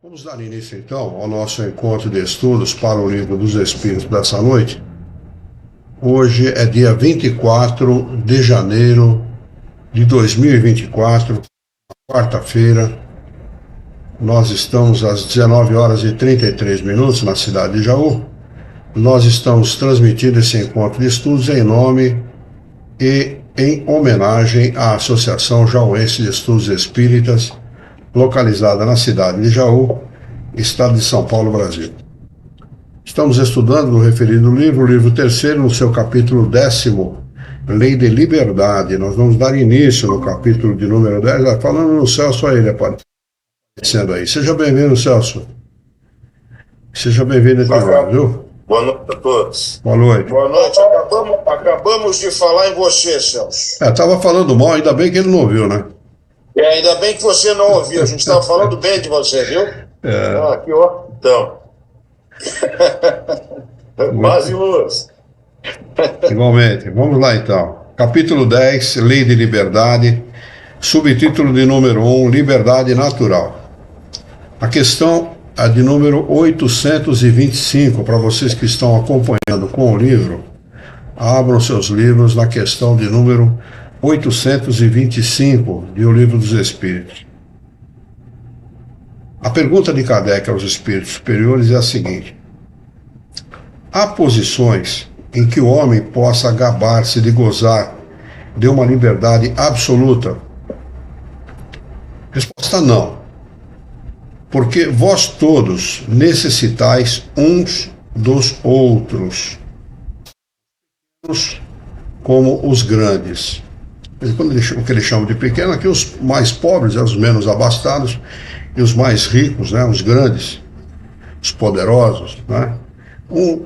Vamos dar início então ao nosso encontro de estudos para o Livro dos Espíritos dessa noite. Hoje é dia 24 de janeiro de 2024, quarta-feira. Nós estamos às 19 horas e 33 minutos na cidade de Jaú. Nós estamos transmitindo esse encontro de estudos em nome e em homenagem à Associação Jauense de Estudos Espíritas, localizada na cidade de Jaú, estado de São Paulo, Brasil. Estamos estudando no referido livro, o livro terceiro, no seu capítulo 10º, Lei de Liberdade. Nós vamos dar início no capítulo de número 10, falando no Celso aí, aparecendo aí. Seja bem-vindo, Celso. Seja bem-vindo, viu? Boa noite a todos. Boa noite. Boa noite. Acabamos de falar em você, Celso. Estava falando mal, ainda bem que ele não ouviu, né? Ainda bem que você não ouviu. A gente estava falando bem de você, viu? Aqui, ó. Então. Paz e luz. Igualmente. Vamos lá, então. Capítulo 10, Lei de Liberdade. Subtítulo de número 1, Liberdade Natural. A questão é de número 825. Para vocês que estão acompanhando com o livro, abram seus livros na questão de número 825 de O Livro dos Espíritos. A pergunta de Kardec aos espíritos superiores é a seguinte: há posições em que o homem possa gabar-se de gozar de uma liberdade absoluta? Resposta: não. Porque vós todos necessitais uns dos outros, como os grandes. Quando o que eles chamam de pequeno, aqui os mais pobres, os menos abastados, e os mais ricos, os grandes, os poderosos,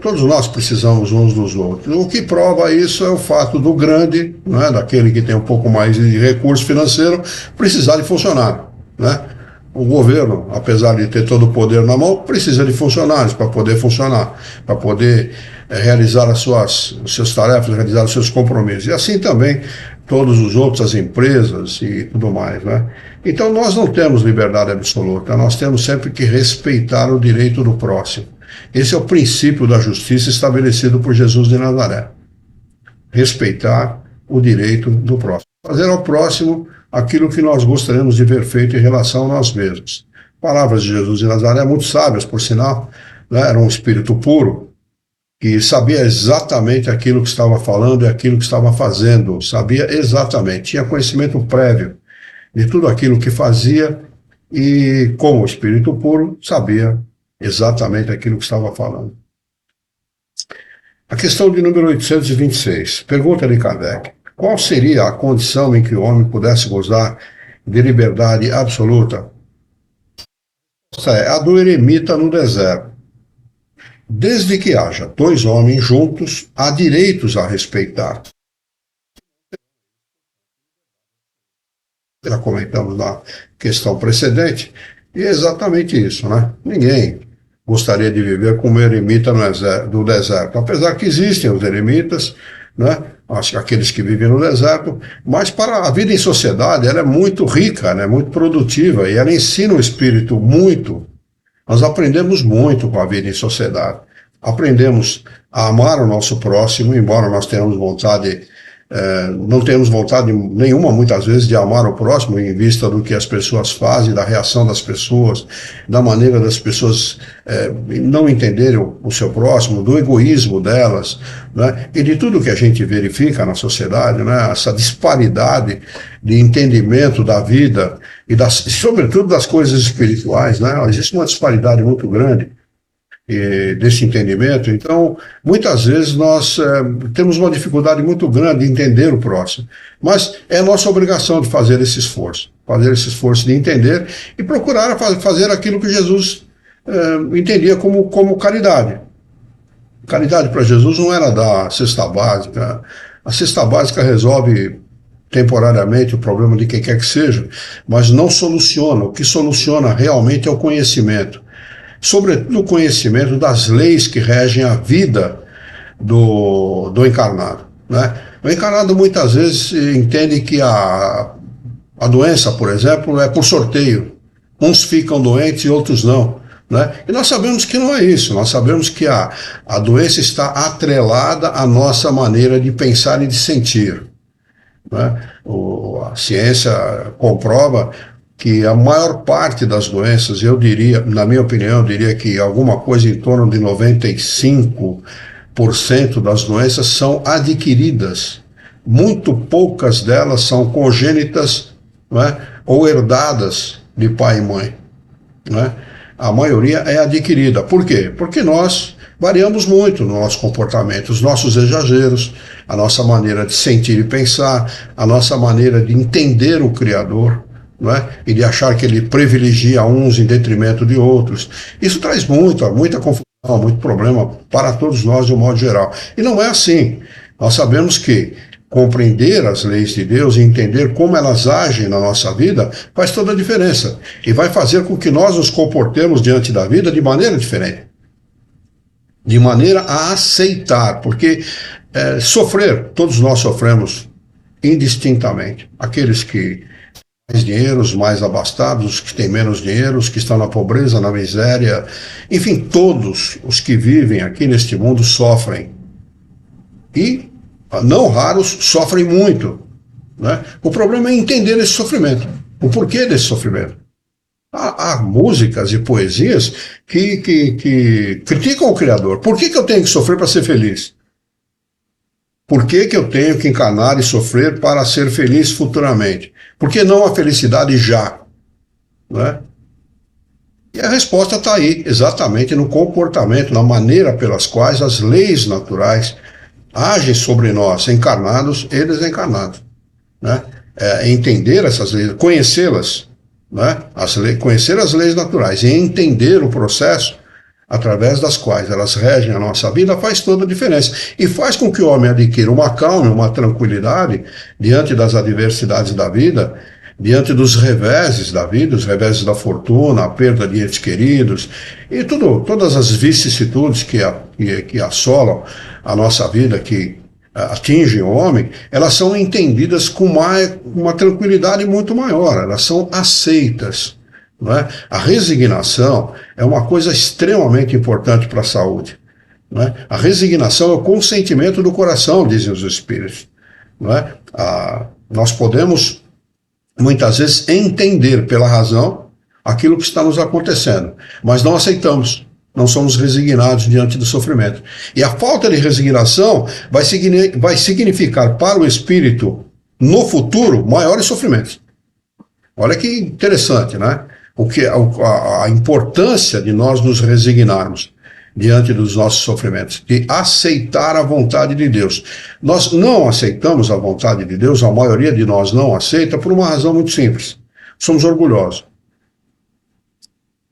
todos nós precisamos uns dos outros. O que prova isso é o fato do grande, daquele que tem um pouco mais de recurso financeiro, precisar de funcionário, O governo, apesar de ter todo o poder na mão, precisa de funcionários para poder funcionar, para poder realizar as suas tarefas, realizar os seus compromissos. E assim também todos os outros, as empresas e tudo mais, Então nós não temos liberdade absoluta, nós temos sempre que respeitar o direito do próximo. Esse é o princípio da justiça estabelecido por Jesus de Nazaré. Respeitar o direito do próximo. Fazer ao próximo aquilo que nós gostaríamos de ver feito em relação a nós mesmos. Palavras de Jesus de Nazaré, muito sábias, por sinal, Era um espírito puro, que sabia exatamente aquilo que estava falando e aquilo que estava fazendo. Sabia exatamente, tinha conhecimento prévio de tudo aquilo que fazia e, como espírito puro, sabia exatamente aquilo que estava falando. A questão de número 826. Pergunta de Kardec: qual seria a condição em que o homem pudesse gozar de liberdade absoluta? Esta é a do eremita no deserto. Desde que haja dois homens juntos, há direitos a respeitar. Já comentamos na questão precedente, e é exatamente isso, Ninguém gostaria de viver como eremita do deserto, apesar que existem os eremitas, aqueles que vivem no deserto, mas para a vida em sociedade ela é muito rica, muito produtiva, e ela ensina o espírito muito. Nós aprendemos muito com a vida em sociedade. Aprendemos a amar o nosso próximo, embora nós tenhamos vontade, não temos vontade nenhuma, muitas vezes, de amar o próximo, em vista do que as pessoas fazem, da reação das pessoas, da maneira das pessoas não entenderem o seu próximo, do egoísmo delas, e de tudo que a gente verifica na sociedade, essa disparidade de entendimento da vida e sobretudo das coisas espirituais, Existe uma disparidade muito grande desse entendimento. Então, muitas vezes nós temos uma dificuldade muito grande de entender o próximo, mas é nossa obrigação de fazer esse esforço de entender e procurar fazer aquilo que Jesus entendia como caridade. Caridade para Jesus não era dar cesta básica. A cesta básica resolve temporariamente o problema de quem quer que seja, mas não soluciona. O que soluciona realmente é o conhecimento, sobretudo o conhecimento das leis que regem a vida do encarnado. O encarnado muitas vezes entende que a doença, por exemplo, é por sorteio. Uns ficam doentes e outros não. Né? E nós sabemos que não é isso, nós sabemos que a doença está atrelada à nossa maneira de pensar e de sentir. Né? A ciência comprova que a maior parte das doenças, eu diria, na minha opinião, eu diria que alguma coisa em torno de 95% das doenças são adquiridas. Muito poucas delas são congênitas, não é? Ou herdadas de pai e mãe. Não é? A maioria é adquirida. Por quê? Porque nós variamos muito no nosso comportamento, os nossos exageros, a nossa maneira de sentir e pensar, a nossa maneira de entender o Criador, não é? E de achar que ele privilegia uns em detrimento de outros. Isso traz muita confusão, muito problema para todos nós de um modo geral. E não é assim. Nós sabemos que compreender as leis de Deus e entender como elas agem na nossa vida faz toda a diferença e vai fazer com que nós nos comportemos diante da vida de maneira diferente, de maneira a aceitar, porque sofrer, todos nós sofremos indistintamente, aqueles que têm mais dinheiro, os mais abastados, os que têm menos dinheiro, os que estão na pobreza, na miséria, enfim, todos os que vivem aqui neste mundo sofrem e não raros sofrem muito. Né? O problema é entender esse sofrimento, o porquê desse sofrimento. Há músicas e poesias que criticam o Criador. Por que eu tenho que sofrer para ser feliz? Por que eu tenho que encarnar e sofrer para ser feliz futuramente? Por que não a felicidade já? Né? E a resposta está aí, exatamente no comportamento, na maneira pelas quais as leis naturais agem sobre nós, encarnados e desencarnados. Né? Entender essas leis, conhecê-las, né? Conhecer as leis naturais e entender o processo através das quais elas regem a nossa vida faz toda a diferença. E faz com que o homem adquira uma calma, uma tranquilidade diante das adversidades da vida, diante dos reveses da vida, os reveses da fortuna, a perda de entes queridos, e todas as vicissitudes que assolam a nossa vida, que atingem o homem, elas são entendidas com uma tranquilidade muito maior, elas são aceitas. Não é? A resignação é uma coisa extremamente importante para a saúde. Não é? A resignação é o consentimento do coração, dizem os espíritos. Não é? Nós podemos muitas vezes entender pela razão aquilo que está nos acontecendo, mas não aceitamos, não somos resignados diante do sofrimento. E a falta de resignação vai significar para o espírito, no futuro, maiores sofrimentos. Olha que interessante, né? A importância de nós nos resignarmos diante dos nossos sofrimentos, de aceitar a vontade de Deus. Nós não aceitamos a vontade de Deus, a maioria de nós não aceita por uma razão muito simples. Somos orgulhosos.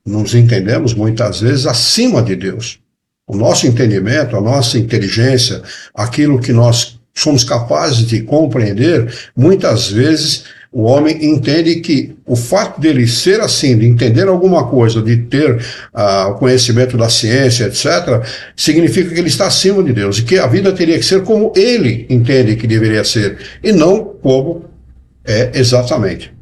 Nos entendemos muitas vezes acima de Deus. O nosso entendimento, a nossa inteligência, aquilo que nós somos capazes de compreender, muitas vezes o homem entende que o fato dele ser assim, de entender alguma coisa, de ter o conhecimento da ciência, etc., significa que ele está acima de Deus e que a vida teria que ser como ele entende que deveria ser e não como é exatamente,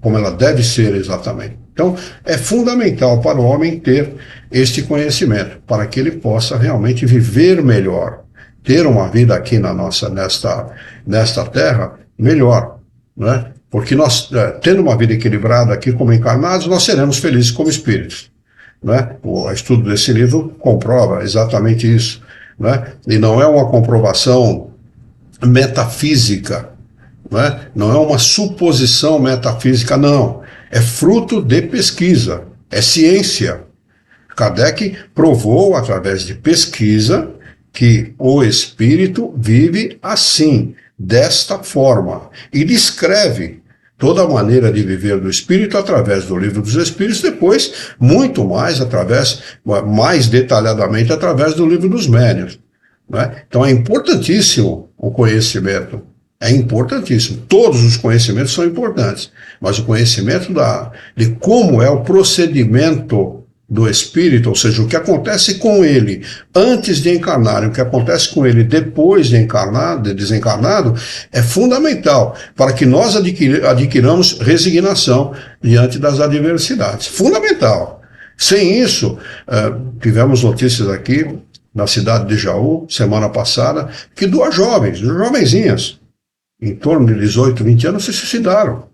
como ela deve ser exatamente. Então, é fundamental para o homem ter este conhecimento, para que ele possa realmente viver melhor, ter uma vida aqui nesta terra melhor, né? Porque nós, tendo uma vida equilibrada aqui como encarnados, nós seremos felizes como espíritos. Né? O estudo desse livro comprova exatamente isso. Né? E não é uma comprovação metafísica, né? Não é uma suposição metafísica, não. É fruto de pesquisa, é ciência. Kardec provou, através de pesquisa, que o espírito vive assim, desta forma, e descreve toda a maneira de viver do espírito através do Livro dos Espíritos, depois muito mais mais detalhadamente através do Livro dos Médiuns, né? Então é importantíssimo o conhecimento, é importantíssimo, todos os conhecimentos são importantes, mas o conhecimento de como é o procedimento do espírito, ou seja, o que acontece com ele antes de encarnar e o que acontece com ele depois de desencarnado, é fundamental para que nós adquiramos resignação diante das adversidades. Fundamental. Sem isso, tivemos notícias aqui na cidade de Jaú, semana passada, que duas jovenzinhas, em torno de 18, 20 anos, se suicidaram.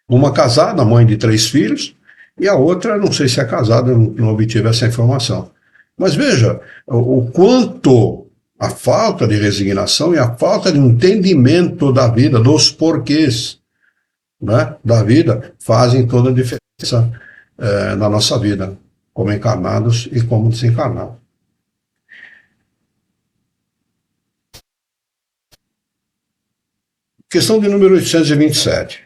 Uma casada, mãe de 3 filhos, e a outra, não sei se é casada, não obtive essa informação. Mas veja o quanto a falta de resignação e a falta de entendimento da vida, dos porquês, né, da vida, fazem toda a diferença na nossa vida, como encarnados e como desencarnados. Questão de número 827.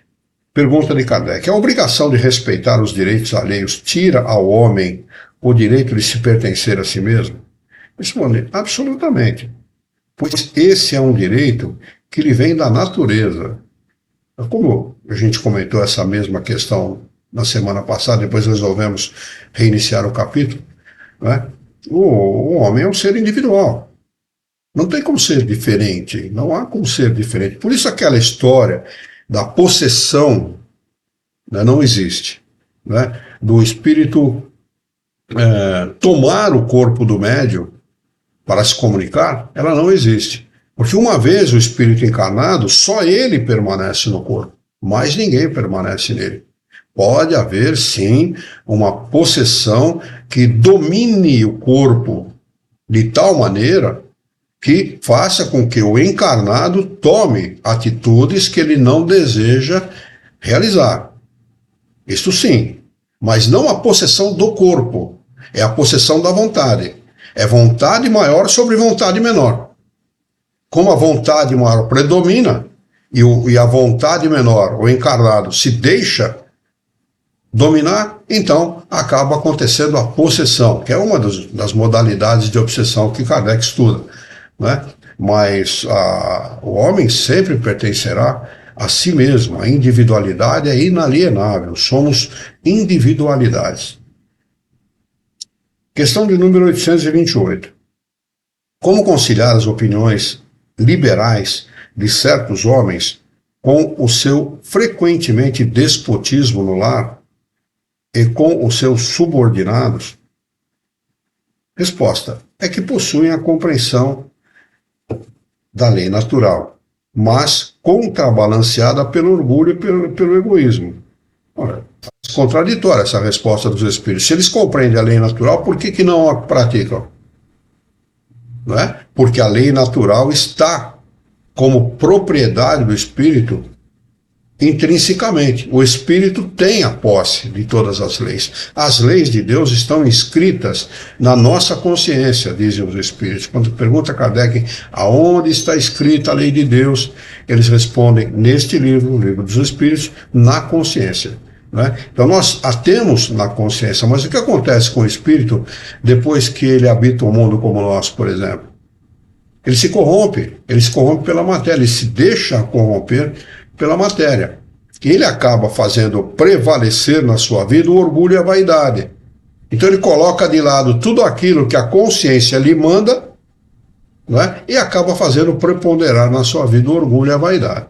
Pergunta de Kardec. A obrigação de respeitar os direitos alheios tira ao homem o direito de se pertencer a si mesmo? Responde, absolutamente. Pois esse é um direito que lhe vem da natureza. Como a gente comentou essa mesma questão na semana passada, depois resolvemos reiniciar o capítulo, né? O homem é um ser individual. Não tem como ser diferente. Não há como ser diferente. Por isso aquela história da possessão, né, não existe, né? Do espírito tomar o corpo do médium para se comunicar, ela não existe. Porque uma vez o espírito encarnado, só ele permanece no corpo, mais ninguém permanece nele. Pode haver, sim, uma possessão que domine o corpo de tal maneira que faça com que o encarnado tome atitudes que ele não deseja realizar. Isto sim, mas não a possessão do corpo, é a possessão da vontade. É vontade maior sobre vontade menor. Como a vontade maior predomina e a vontade menor, o encarnado, se deixa dominar, então acaba acontecendo a possessão, que é uma das modalidades de obsessão que Kardec estuda, né? Mas o homem sempre pertencerá a si mesmo. A individualidade é inalienável. Somos individualidades. Questão de número 828. Como conciliar as opiniões liberais de certos homens com o seu frequentemente despotismo no lar e com os seus subordinados? Resposta: é que possuem a compreensão da lei natural, mas contrabalanceada pelo orgulho e pelo egoísmo. Ora, é contraditória essa resposta dos espíritos. Se eles compreendem a lei natural, por que não a praticam? Não é? Porque a lei natural está como propriedade do espírito intrinsecamente. O espírito tem a posse de todas as leis. As leis de Deus estão inscritas na nossa consciência, dizem os espíritos. Quando pergunta a Kardec aonde está escrita a lei de Deus, eles respondem neste livro, o livro dos espíritos, na consciência. Né? Então nós a temos na consciência, mas o que acontece com o espírito depois que ele habita um mundo como o nosso, por exemplo? Ele se corrompe pela matéria, ele se deixa corromper pela matéria. E ele acaba fazendo prevalecer na sua vida o orgulho e a vaidade. Então ele coloca de lado tudo aquilo que a consciência lhe manda, né, e acaba fazendo preponderar na sua vida o orgulho e a vaidade.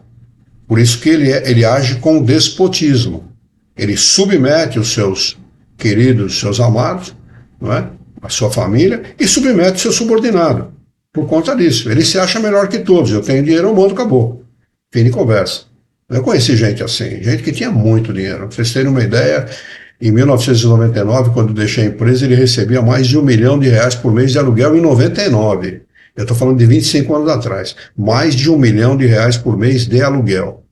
Por isso que ele age com despotismo. Ele submete os seus queridos, os seus amados, não é, a sua família, e submete o seu subordinado. Por conta disso. Ele se acha melhor que todos. Eu tenho dinheiro, eu mando, acabou. Fim de conversa. Eu conheci gente assim, gente que tinha muito dinheiro. Pra vocês terem uma ideia, em 1999, quando eu deixei a empresa, ele recebia mais de R$1 milhão por mês de aluguel em 99. Eu estou falando de 25 anos atrás. Mais de R$1 milhão por mês de aluguel.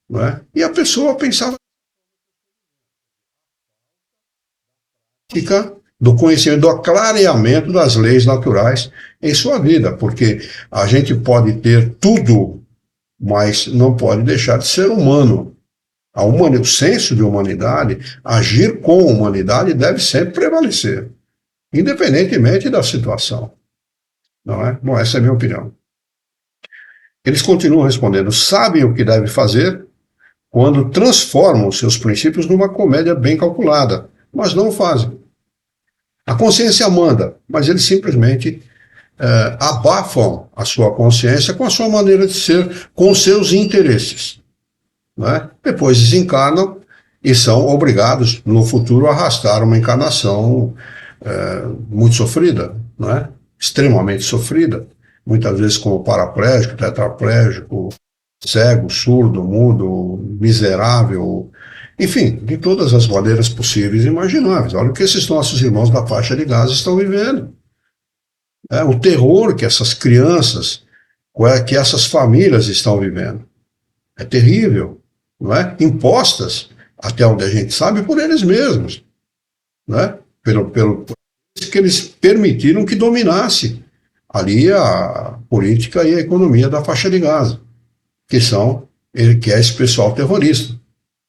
Não é? E a pessoa pensava do conhecimento, do aclareamento das leis naturais em sua vida, porque a gente pode ter tudo, mas não pode deixar de ser humano. O senso de humanidade, agir com a humanidade deve sempre prevalecer, independentemente da situação. Não é? Bom, essa é a minha opinião. Eles continuam respondendo: sabem o que deve fazer, quando transformam seus princípios numa comédia bem calculada, mas não o fazem. A consciência manda, mas eles simplesmente abafam a sua consciência com a sua maneira de ser, com seus interesses. Né? Depois desencarnam e são obrigados, no futuro, a arrastar uma encarnação muito sofrida, né? Extremamente sofrida, muitas vezes como paraplégico, tetraplégico, cego, surdo, mudo, miserável, enfim, de todas as maneiras possíveis e imagináveis. Olha o que esses nossos irmãos da faixa de Gaza estão vivendo. O terror que essas crianças, que essas famílias estão vivendo. É terrível, não é? Impostas, até onde a gente sabe, por eles mesmos, né? Pelo que eles permitiram que dominasse ali a política e a economia da faixa de Gaza, que é esse pessoal terrorista,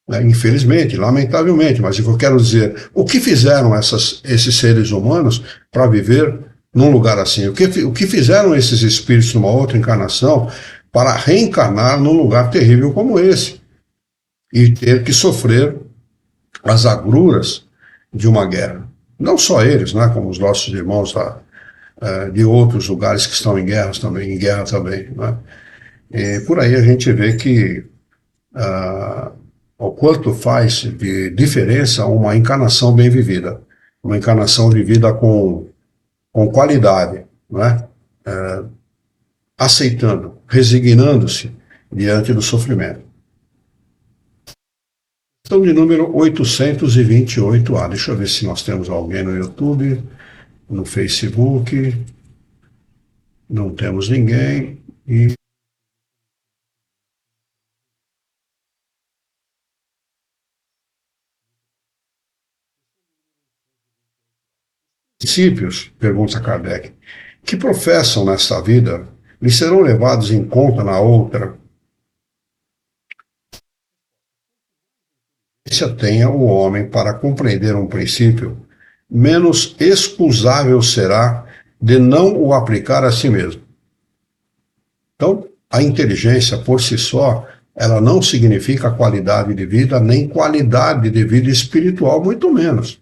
né? Infelizmente, lamentavelmente, mas eu quero dizer, o que fizeram esses seres humanos para viver num lugar assim? O que fizeram esses espíritos numa outra encarnação para reencarnar num lugar terrível como esse e ter que sofrer as agruras de uma guerra? Não só eles, né, como os nossos irmãos de outros lugares que estão em guerra também. Né? E por aí a gente vê que o quanto faz de diferença uma encarnação bem vivida, uma encarnação vivida com qualidade, né? Aceitando, resignando-se diante do sofrimento. Questão de número 828A. Deixa eu ver se nós temos alguém no YouTube, no Facebook. Não temos ninguém. E princípios, pergunta Kardec, que professam nesta vida, lhes serão levados em conta na outra? Tenha o homem para compreender um princípio, menos excusável será de não o aplicar a si mesmo. Então, a inteligência por si só, ela não significa qualidade de vida, nem qualidade de vida espiritual, muito menos.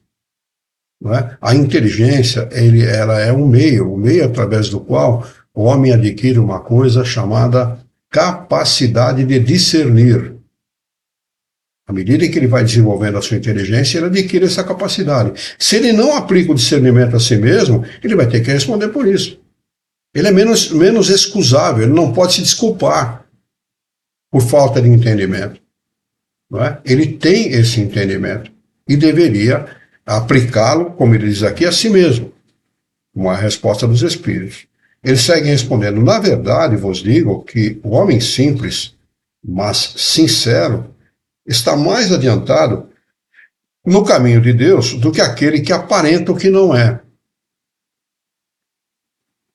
Não é? A inteligência, ela é um meio através do qual o homem adquire uma coisa chamada capacidade de discernir. À medida em que ele vai desenvolvendo a sua inteligência, ele adquire essa capacidade. Se ele não aplica o discernimento a si mesmo, ele vai ter que responder por isso. Ele é menos excusável, ele não pode se desculpar por falta de entendimento. Não é? Ele tem esse entendimento e deveria aplicá-lo, como ele diz aqui, a si mesmo. Uma resposta dos espíritos. Eles seguem respondendo: na verdade, vos digo que o homem simples, mas sincero, está mais adiantado no caminho de Deus do que aquele que aparenta o que não é.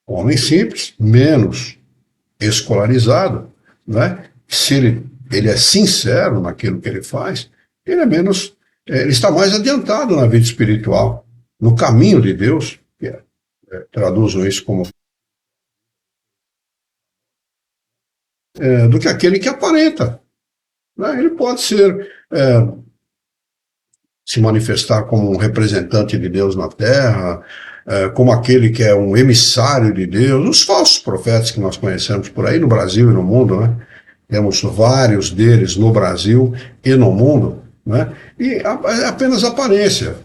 O homem simples, menos escolarizado, né? Se ele é sincero naquilo que ele faz, ele está mais adiantado na vida espiritual, no caminho de Deus, que traduzam isso como do que aquele que aparenta. Ele pode se manifestar como um representante de Deus na Terra, como aquele que é um emissário de Deus, os falsos profetas que nós conhecemos por aí no Brasil e no mundo, né? Temos vários deles no Brasil e no mundo, né? E é apenas aparência,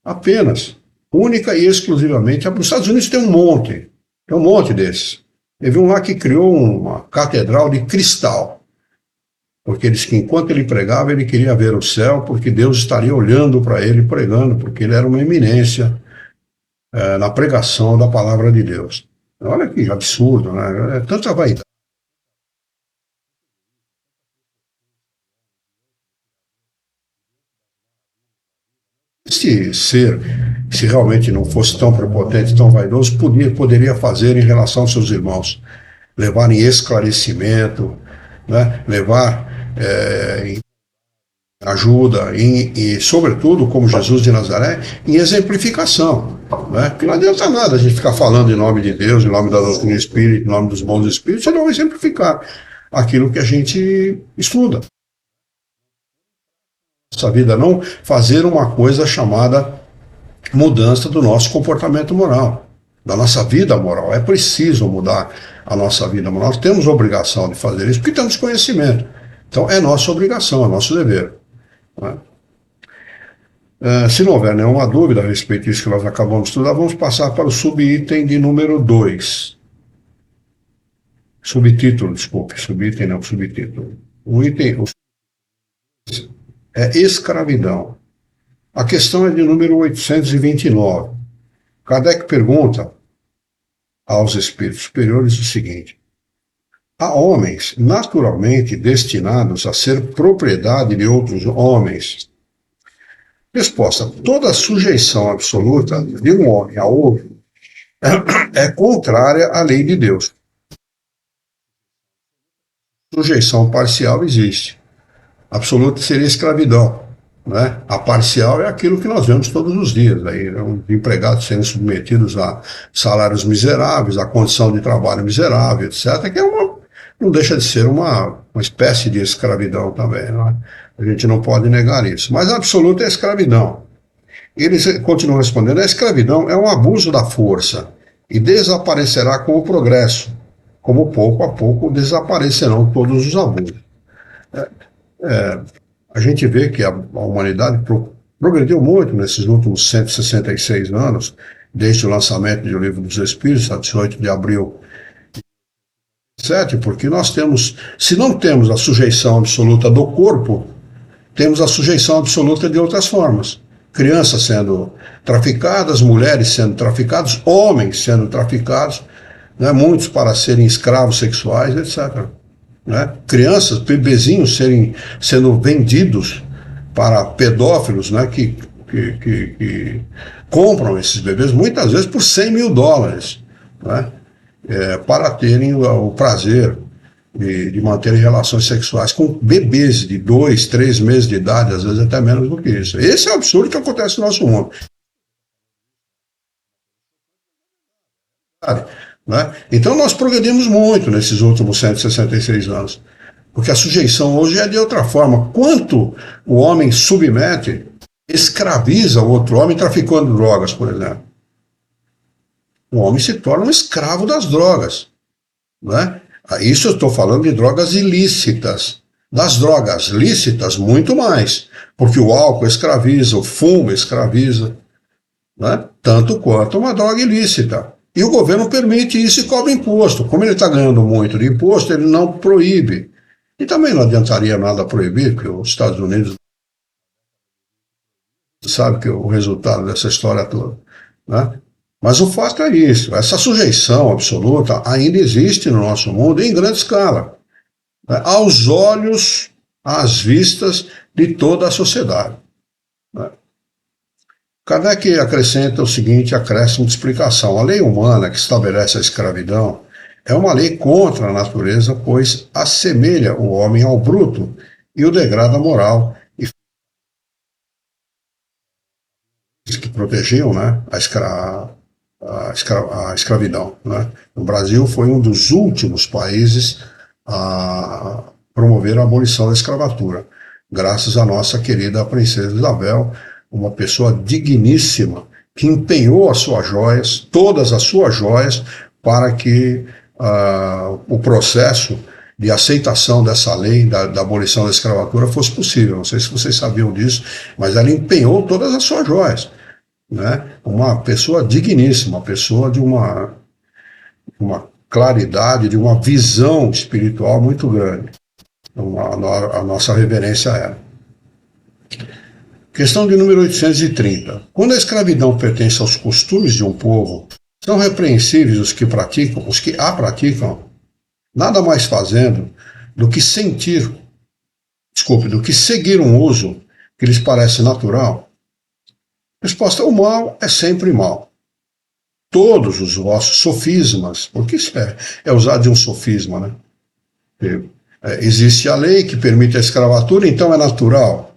apenas, única e exclusivamente. Nos Estados Unidos tem um monte desses. Teve um lá que criou uma catedral de cristal, porque ele disse que enquanto ele pregava, ele queria ver o céu, porque Deus estaria olhando para ele pregando, porque ele era uma eminência na pregação da palavra de Deus. Olha que absurdo, né? É tanta vaidade. Se realmente não fosse tão prepotente, tão vaidoso, poderia fazer em relação aos seus irmãos, levar em esclarecimento, né? Levar ajuda e, sobretudo, como Jesus de Nazaré, em exemplificação, né? Porque não adianta nada a gente ficar falando em nome de Deus, em nome da doutrina espírita, em nome dos bons espíritos, e não exemplificar aquilo que a gente estuda. nossa vida, não fazer uma coisa chamada mudança do nosso comportamento moral, da nossa vida moral. É preciso mudar a nossa vida moral. Nós temos a obrigação de fazer isso porque temos conhecimento. Então é nossa obrigação, é nosso dever. Né? Se não houver nenhuma dúvida a respeito disso que nós acabamos de estudar, vamos passar para o subitem de número 2. Subtítulo, desculpe, subitem não, subtítulo. O item é escravidão. A questão é de número 829. Kardec pergunta aos espíritos superiores o seguinte: há homens naturalmente destinados a ser propriedade de outros homens? Resposta: toda sujeição absoluta de um homem a outro é contrária à lei de Deus. Sujeição parcial existe. Absoluta seria escravidão. Né? A parcial é aquilo que nós vemos todos os dias. Aí, né? Os empregados sendo submetidos a salários miseráveis, a condição de trabalho miserável, etc., que não deixa de ser uma espécie de escravidão também. Né? A gente não pode negar isso. Mas a absoluta é a escravidão. Eles continuam respondendo: a escravidão é um abuso da força e desaparecerá com o progresso, como pouco a pouco desaparecerão todos os abusos. A gente vê que a humanidade progrediu muito nesses últimos 166 anos, desde o lançamento do Livro dos Espíritos, a 18 de abril de 2007, porque nós temos, se não temos a sujeição absoluta do corpo, temos a sujeição absoluta de outras formas. Crianças sendo traficadas, mulheres sendo traficadas, homens sendo traficados, né, muitos para serem escravos sexuais, etc. Né? Crianças, bebezinhos sendo vendidos para pedófilos, né, que compram esses bebês, muitas vezes por $100 mil, né, para terem o prazer de manterem relações sexuais com bebês de 2, 3 meses de idade, às vezes até menos do que isso. Esse é o absurdo que acontece no nosso mundo. Né? Então nós progredimos muito nesses últimos 166 anos, porque a sujeição hoje é de outra forma. Quanto o homem submete, escraviza o outro homem traficando drogas, por exemplo. O homem se torna um escravo das drogas. Né? Isso eu estou falando de drogas ilícitas. Das drogas lícitas, muito mais, porque o álcool escraviza, o fumo escraviza, né? Tanto quanto uma droga ilícita. E o governo permite isso e cobra imposto. Como ele está ganhando muito de imposto, ele não proíbe. E também não adiantaria nada proibir, porque os Estados Unidos sabe que o resultado dessa história toda. Né? Mas o fato é isso. Essa sujeição absoluta ainda existe no nosso mundo em grande escala. Né? Aos olhos, às vistas de toda a sociedade. Né? Kardec acrescenta o seguinte acréscimo de explicação: a lei humana que estabelece a escravidão é uma lei contra a natureza, pois assemelha o homem ao bruto e o degrada moral, e que protegiam, né, a escravidão. Né? O Brasil foi um dos últimos países a promover a abolição da escravatura, graças à nossa querida princesa Isabel, uma pessoa digníssima, que empenhou as suas joias, todas as suas joias, para que o processo de aceitação dessa lei, da abolição da escravatura, fosse possível. Não sei se vocês sabiam disso, mas ela empenhou todas as suas joias. Né? Uma pessoa digníssima, uma pessoa de uma claridade, de uma visão espiritual muito grande. Então, a nossa reverência a ela. Questão de número 830. Quando a escravidão pertence aos costumes de um povo, são repreensíveis os que a praticam, nada mais fazendo do que seguir um uso que lhes parece natural? Resposta: o mal é sempre mal. Todos os vossos sofismas, porque isso é usado de um sofisma, né? Existe a lei que permite a escravatura, então é natural.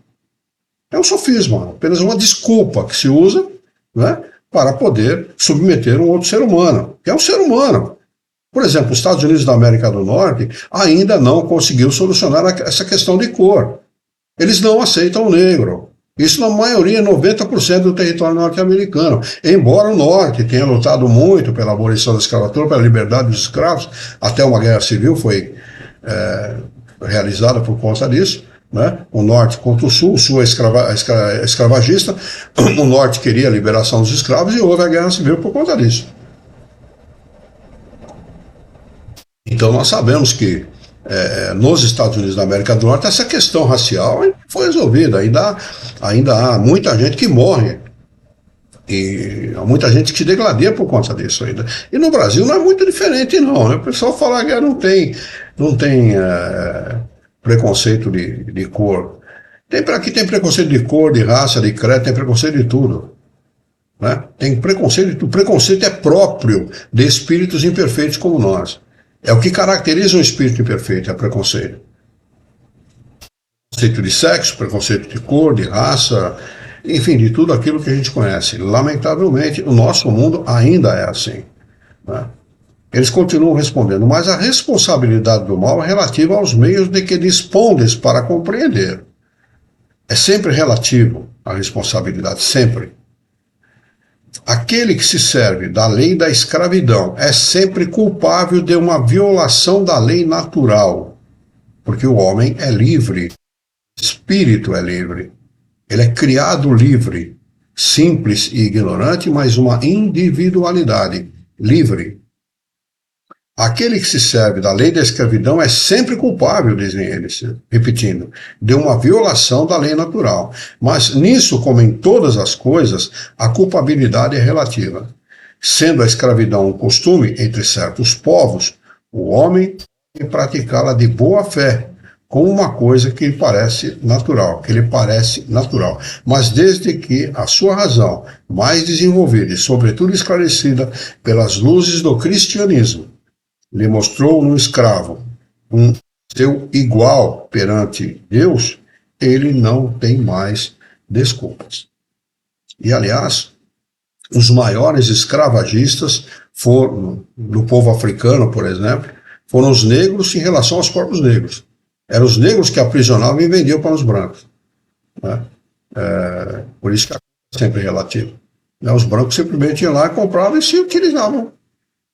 É um sofisma, apenas uma desculpa que se usa, né, para poder submeter um outro ser humano, que é um ser humano. Por exemplo, os Estados Unidos da América do Norte ainda não conseguiu solucionar essa questão de cor. Eles não aceitam o negro. Isso na maioria, 90% do território norte-americano. Embora o norte tenha lutado muito pela abolição da escravatura, pela liberdade dos escravos, até uma guerra civil foi realizada por conta disso, né? O norte contra o sul é escravagista, o norte queria a liberação dos escravos e houve a guerra civil por conta disso. Então nós sabemos que nos Estados Unidos da América do Norte essa questão racial foi resolvida, ainda há muita gente que morre e há muita gente que se degladia por conta disso ainda. E no Brasil não é muito diferente não, né? O pessoal fala que não tem preconceito de cor. Aqui tem preconceito de cor, de raça, de credo, tem preconceito de tudo. Né? Tem preconceito de tudo. Preconceito é próprio de espíritos imperfeitos como nós. É o que caracteriza um espírito imperfeito, é preconceito. Preconceito de sexo, preconceito de cor, de raça, enfim, de tudo aquilo que a gente conhece. Lamentavelmente, o nosso mundo ainda é assim. Né? Eles continuam respondendo, mas a responsabilidade do mal é relativa aos meios de que dispondes para compreender. É sempre relativo a responsabilidade, sempre. Aquele que se serve da lei da escravidão é sempre culpável de uma violação da lei natural, porque o homem é livre, o espírito é livre, ele é criado livre, simples e ignorante, mas uma individualidade livre. Aquele que se serve da lei da escravidão é sempre culpável, dizem eles, repetindo, de uma violação da lei natural. Mas nisso, como em todas as coisas, a culpabilidade é relativa. Sendo a escravidão um costume entre certos povos, o homem pode praticá-la de boa fé, como uma coisa que lhe parece natural, mas desde que a sua razão, mais desenvolvida e sobretudo esclarecida pelas luzes do cristianismo, lhe mostrou no escravo um seu igual perante Deus, ele não tem mais desculpas. E, aliás, os maiores escravagistas do povo africano, por exemplo, foram os negros em relação aos próprios negros. Eram os negros que aprisionavam e vendiam para os brancos. Né? Por isso que é sempre relativo. Os brancos simplesmente iam lá e compravam e se utilizavam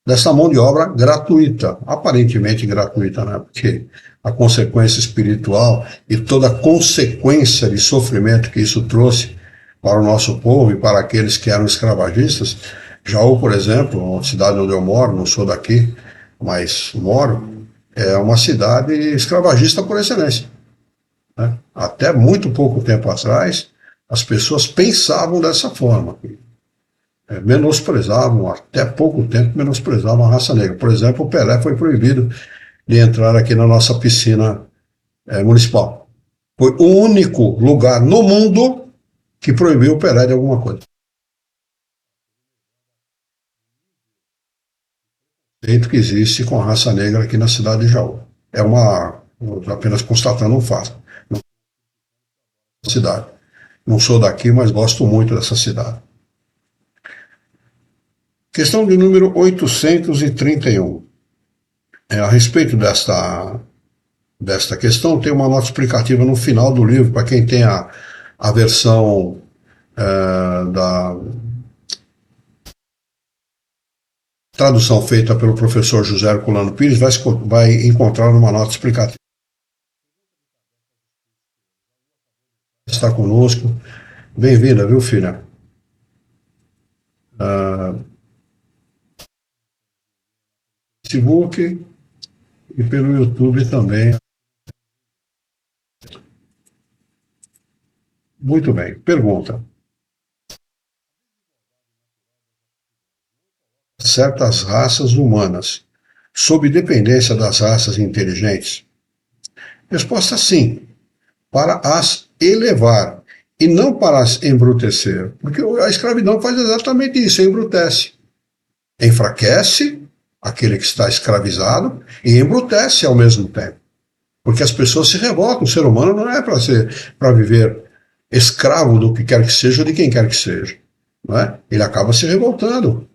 dessa mão de obra gratuita, aparentemente gratuita, né? Porque a consequência espiritual e toda a consequência de sofrimento que isso trouxe para o nosso povo e para aqueles que eram escravagistas. Jaú, por exemplo, uma cidade onde eu moro, não sou daqui, mas moro, é uma cidade escravagista por excelência. Né? Até muito pouco tempo atrás, as pessoas pensavam dessa forma. Menosprezavam, até pouco tempo, menosprezavam a raça negra. Por exemplo, o Pelé foi proibido de entrar aqui na nossa piscina municipal. Foi o único lugar no mundo que proibiu o Pelé de alguma coisa. O jeito que existe com a raça negra aqui na cidade de Jaú. Apenas constatando um fato. Cidade. Não sou daqui, mas gosto muito dessa cidade. Questão de número 831. A respeito desta questão, tem uma nota explicativa no final do livro, para quem tem a versão da tradução feita pelo professor José Herculano Pires, vai encontrar uma nota explicativa. Está conosco. Bem-vinda, viu, filha? Facebook e pelo YouTube também. Muito bem. Pergunta. Certas raças humanas, sob dependência das raças inteligentes? Resposta: sim, para as elevar e não para as embrutecer, porque a escravidão faz exatamente isso, embrutece, enfraquece aquele que está escravizado e embrutece ao mesmo tempo, porque as pessoas se revoltam. O ser humano não é para viver escravo do que quer que seja ou de quem quer que seja, não é? Ele acaba se revoltando.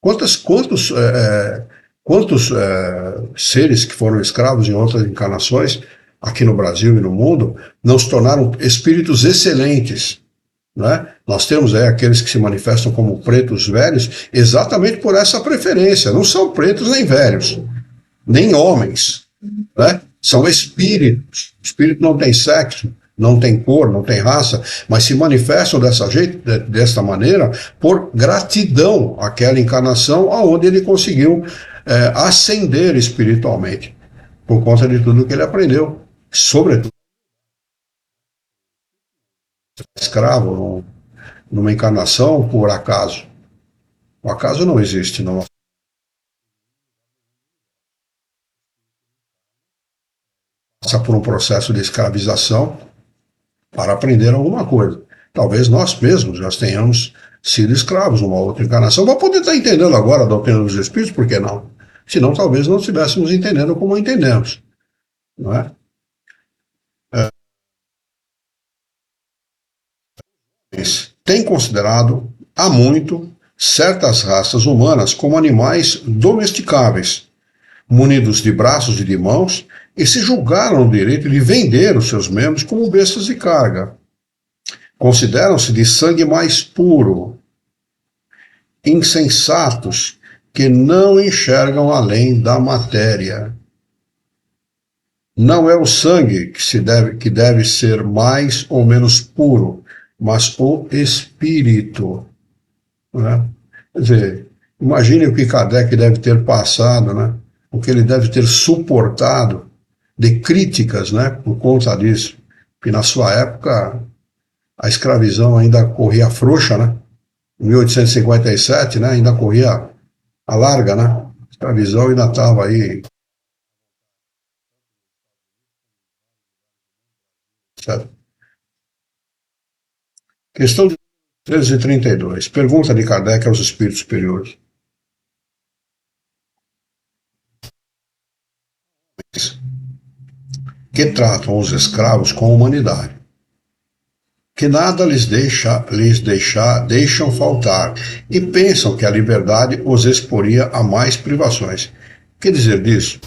Quantos seres que foram escravos em outras encarnações aqui no Brasil e no mundo, não se tornaram espíritos excelentes, né? Nós temos aí aqueles que se manifestam como pretos velhos exatamente por essa preferência. Não são pretos nem velhos, nem homens, né? São espíritos. O espírito não tem sexo, não tem cor, não tem raça, mas se manifestam dessa maneira por gratidão àquela encarnação aonde ele conseguiu ascender espiritualmente, por conta de tudo que ele aprendeu, sobretudo escravo numa encarnação por acaso. O acaso não existe, não. Passa por um processo de escravização para aprender alguma coisa. Talvez nós mesmos já tenhamos sido escravos numa outra encarnação. Vou poder estar entendendo agora a doutrina dos Espíritos, por que não? Senão talvez não estivéssemos entendendo como entendemos. Não é? Tem considerado há muito certas raças humanas como animais domesticáveis, munidos de braços e de mãos, e se julgaram o direito de vender os seus membros como bestas de carga. Consideram-se de sangue mais puro, insensatos, que não enxergam além da matéria. Não é o sangue que deve ser mais ou menos puro, mas o espírito. Né? Quer dizer, imagine o que Kardec deve ter passado, né? O que ele deve ter suportado de críticas, né, por conta disso. Porque na sua época a escravidão ainda corria frouxa, né? Em 1857, né, ainda corria a larga, né? A escravidão ainda estava aí. Certo? Questão de 1332. Pergunta de Kardec aos espíritos superiores. Que tratam os escravos com humanidade, que nada deixam faltar, e pensam que a liberdade os exporia a mais privações. O que dizer disso?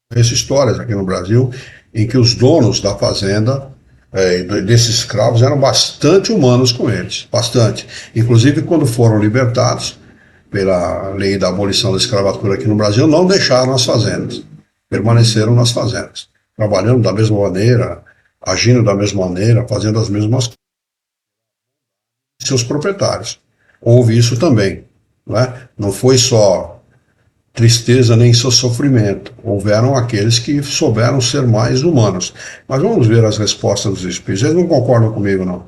Conheço histórias aqui no Brasil em que os donos da fazenda desses escravos eram bastante humanos com eles, bastante. Inclusive, quando foram libertados pela lei da abolição da escravatura aqui no Brasil, não deixaram as fazendas, permaneceram nas fazendas, trabalhando da mesma maneira, agindo da mesma maneira, fazendo as mesmas coisas. Seus proprietários. Houve isso também, né? Não foi só tristeza nem só sofrimento. Houveram aqueles que souberam ser mais humanos. Mas vamos ver as respostas dos espíritos. Eles não concordam comigo, não.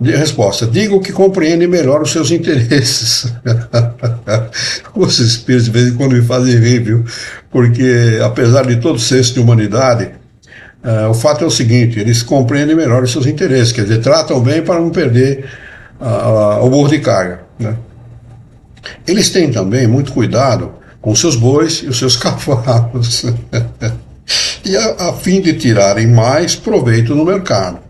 Resposta: digo que compreendem melhor os seus interesses. Os espíritos de vez em quando me fazem rir, viu? Porque apesar de todo senso de humanidade, o fato é o seguinte: eles compreendem melhor os seus interesses, quer dizer, tratam bem para não perder o burro de carga, né? Eles têm também muito cuidado com os seus bois e os seus cavalos, e a fim de tirarem mais proveito no mercado.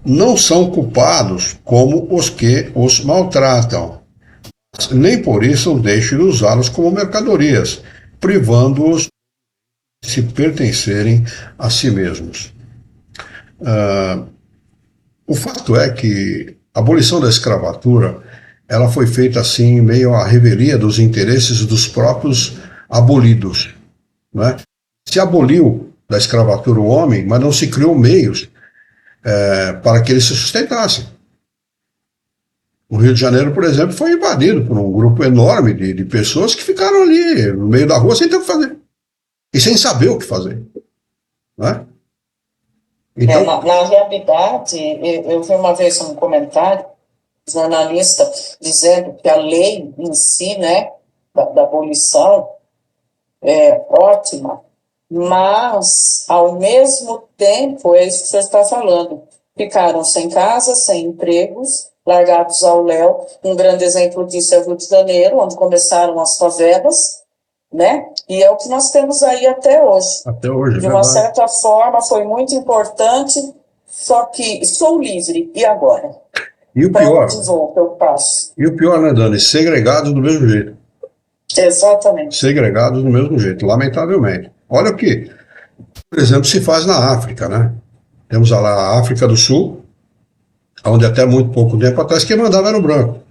Não são culpados como os que os maltratam, nem por isso deixam de usá-los como mercadorias, privando-os de se pertencerem a si mesmos. O fato é que a abolição da escravatura ela foi feita assim, meio à revelia dos interesses dos próprios abolidos, né? Se aboliu da escravatura o homem, mas não se criou meios para que ele se sustentasse. O Rio de Janeiro, por exemplo, foi invadido por um grupo enorme de pessoas que ficaram ali no meio da rua sem ter o que fazer e sem saber o que fazer, né? Então, na realidade, eu vi uma vez um comentário de um analista dizendo que a lei em si, né, da abolição é ótima, mas, ao mesmo tempo, é isso que você está falando, ficaram sem casa, sem empregos, largados ao léu. Um grande exemplo disso é o Rio de Janeiro, onde começaram as favelas, né? E é o que nós temos aí até hoje. Até hoje, de uma certa forma, foi muito importante, só que sou livre, e agora? E o pior, eu passo. E o pior, né, Dani? Segregados do mesmo jeito. Exatamente. Segregados do mesmo jeito, lamentavelmente. Olha o que, por exemplo, se faz na África, né? Temos lá a África do Sul, onde até muito pouco tempo atrás quem mandava era o branco.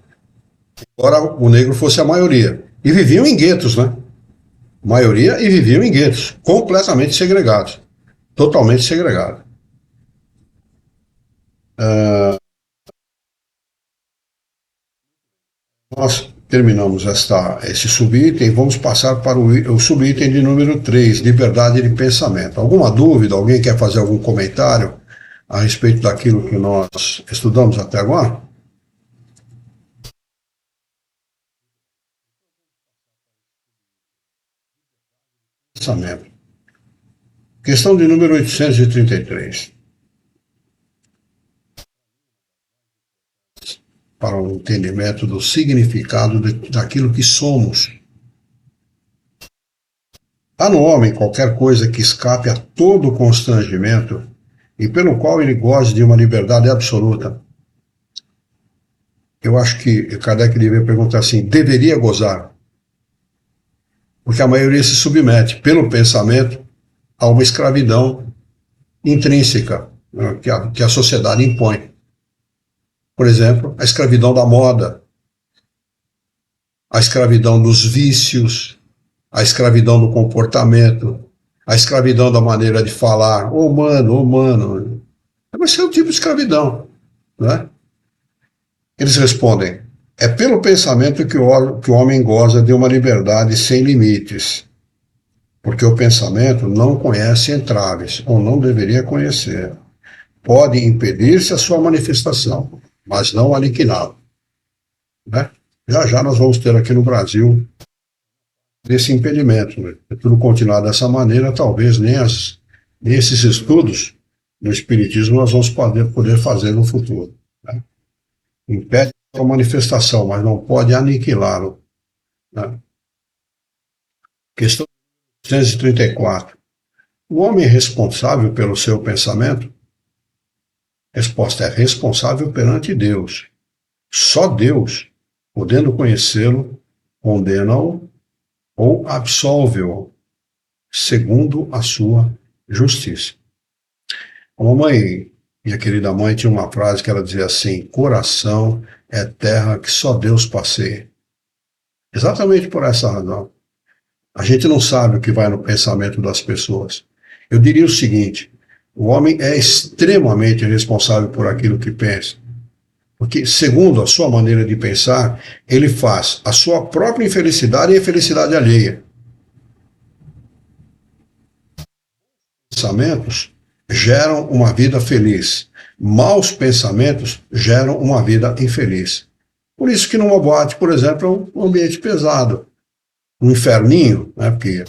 Embora o negro fosse a maioria. E viviam em guetos, né? Maioria e viviam em guetos, completamente segregados. Totalmente segregados. Nós terminamos esse subitem, vamos passar para o subitem de número 3, liberdade de pensamento. Alguma dúvida? Alguém quer fazer algum comentário a respeito daquilo que nós estudamos até agora? Pensamento. Questão de número 833. Para o entendimento do significado daquilo que somos. Há no homem qualquer coisa que escape a todo constrangimento e pelo qual ele goze de uma liberdade absoluta? Eu acho que Kardec deveria perguntar assim, deveria gozar? Porque a maioria se submete, pelo pensamento, a uma escravidão intrínseca, né, que a sociedade impõe. Por exemplo, a escravidão da moda, a escravidão dos vícios, a escravidão do comportamento, a escravidão da maneira de falar. Ô mano. Vai ser um tipo de escravidão, né? Eles respondem, é pelo pensamento que o homem goza de uma liberdade sem limites, porque o pensamento não conhece entraves, ou não deveria conhecer. Pode impedir-se a sua manifestação, mas não aniquilá-lo. Né? Já nós vamos ter aqui no Brasil esse impedimento. Né? Se tudo continuar dessa maneira, talvez nem esses estudos no Espiritismo nós vamos poder fazer no futuro. Né? Impede a manifestação, mas não pode aniquilá-lo. Né? Questão 134. O homem é responsável pelo seu pensamento? Resposta é responsável perante Deus. Só Deus, podendo conhecê-lo, condena-o ou absolve-o, segundo a sua justiça. A mamãe, minha querida mãe, tinha uma frase que ela dizia assim, coração é terra que só Deus passeia. Exatamente por essa razão. A gente não sabe o que vai no pensamento das pessoas. Eu diria o seguinte, o homem é extremamente responsável por aquilo que pensa. Porque, segundo a sua maneira de pensar, ele faz a sua própria infelicidade e a infelicidade alheia. Pensamentos geram uma vida feliz. Maus pensamentos geram uma vida infeliz. Por isso que numa boate, por exemplo, é um ambiente pesado. Um inferninho, né? Porque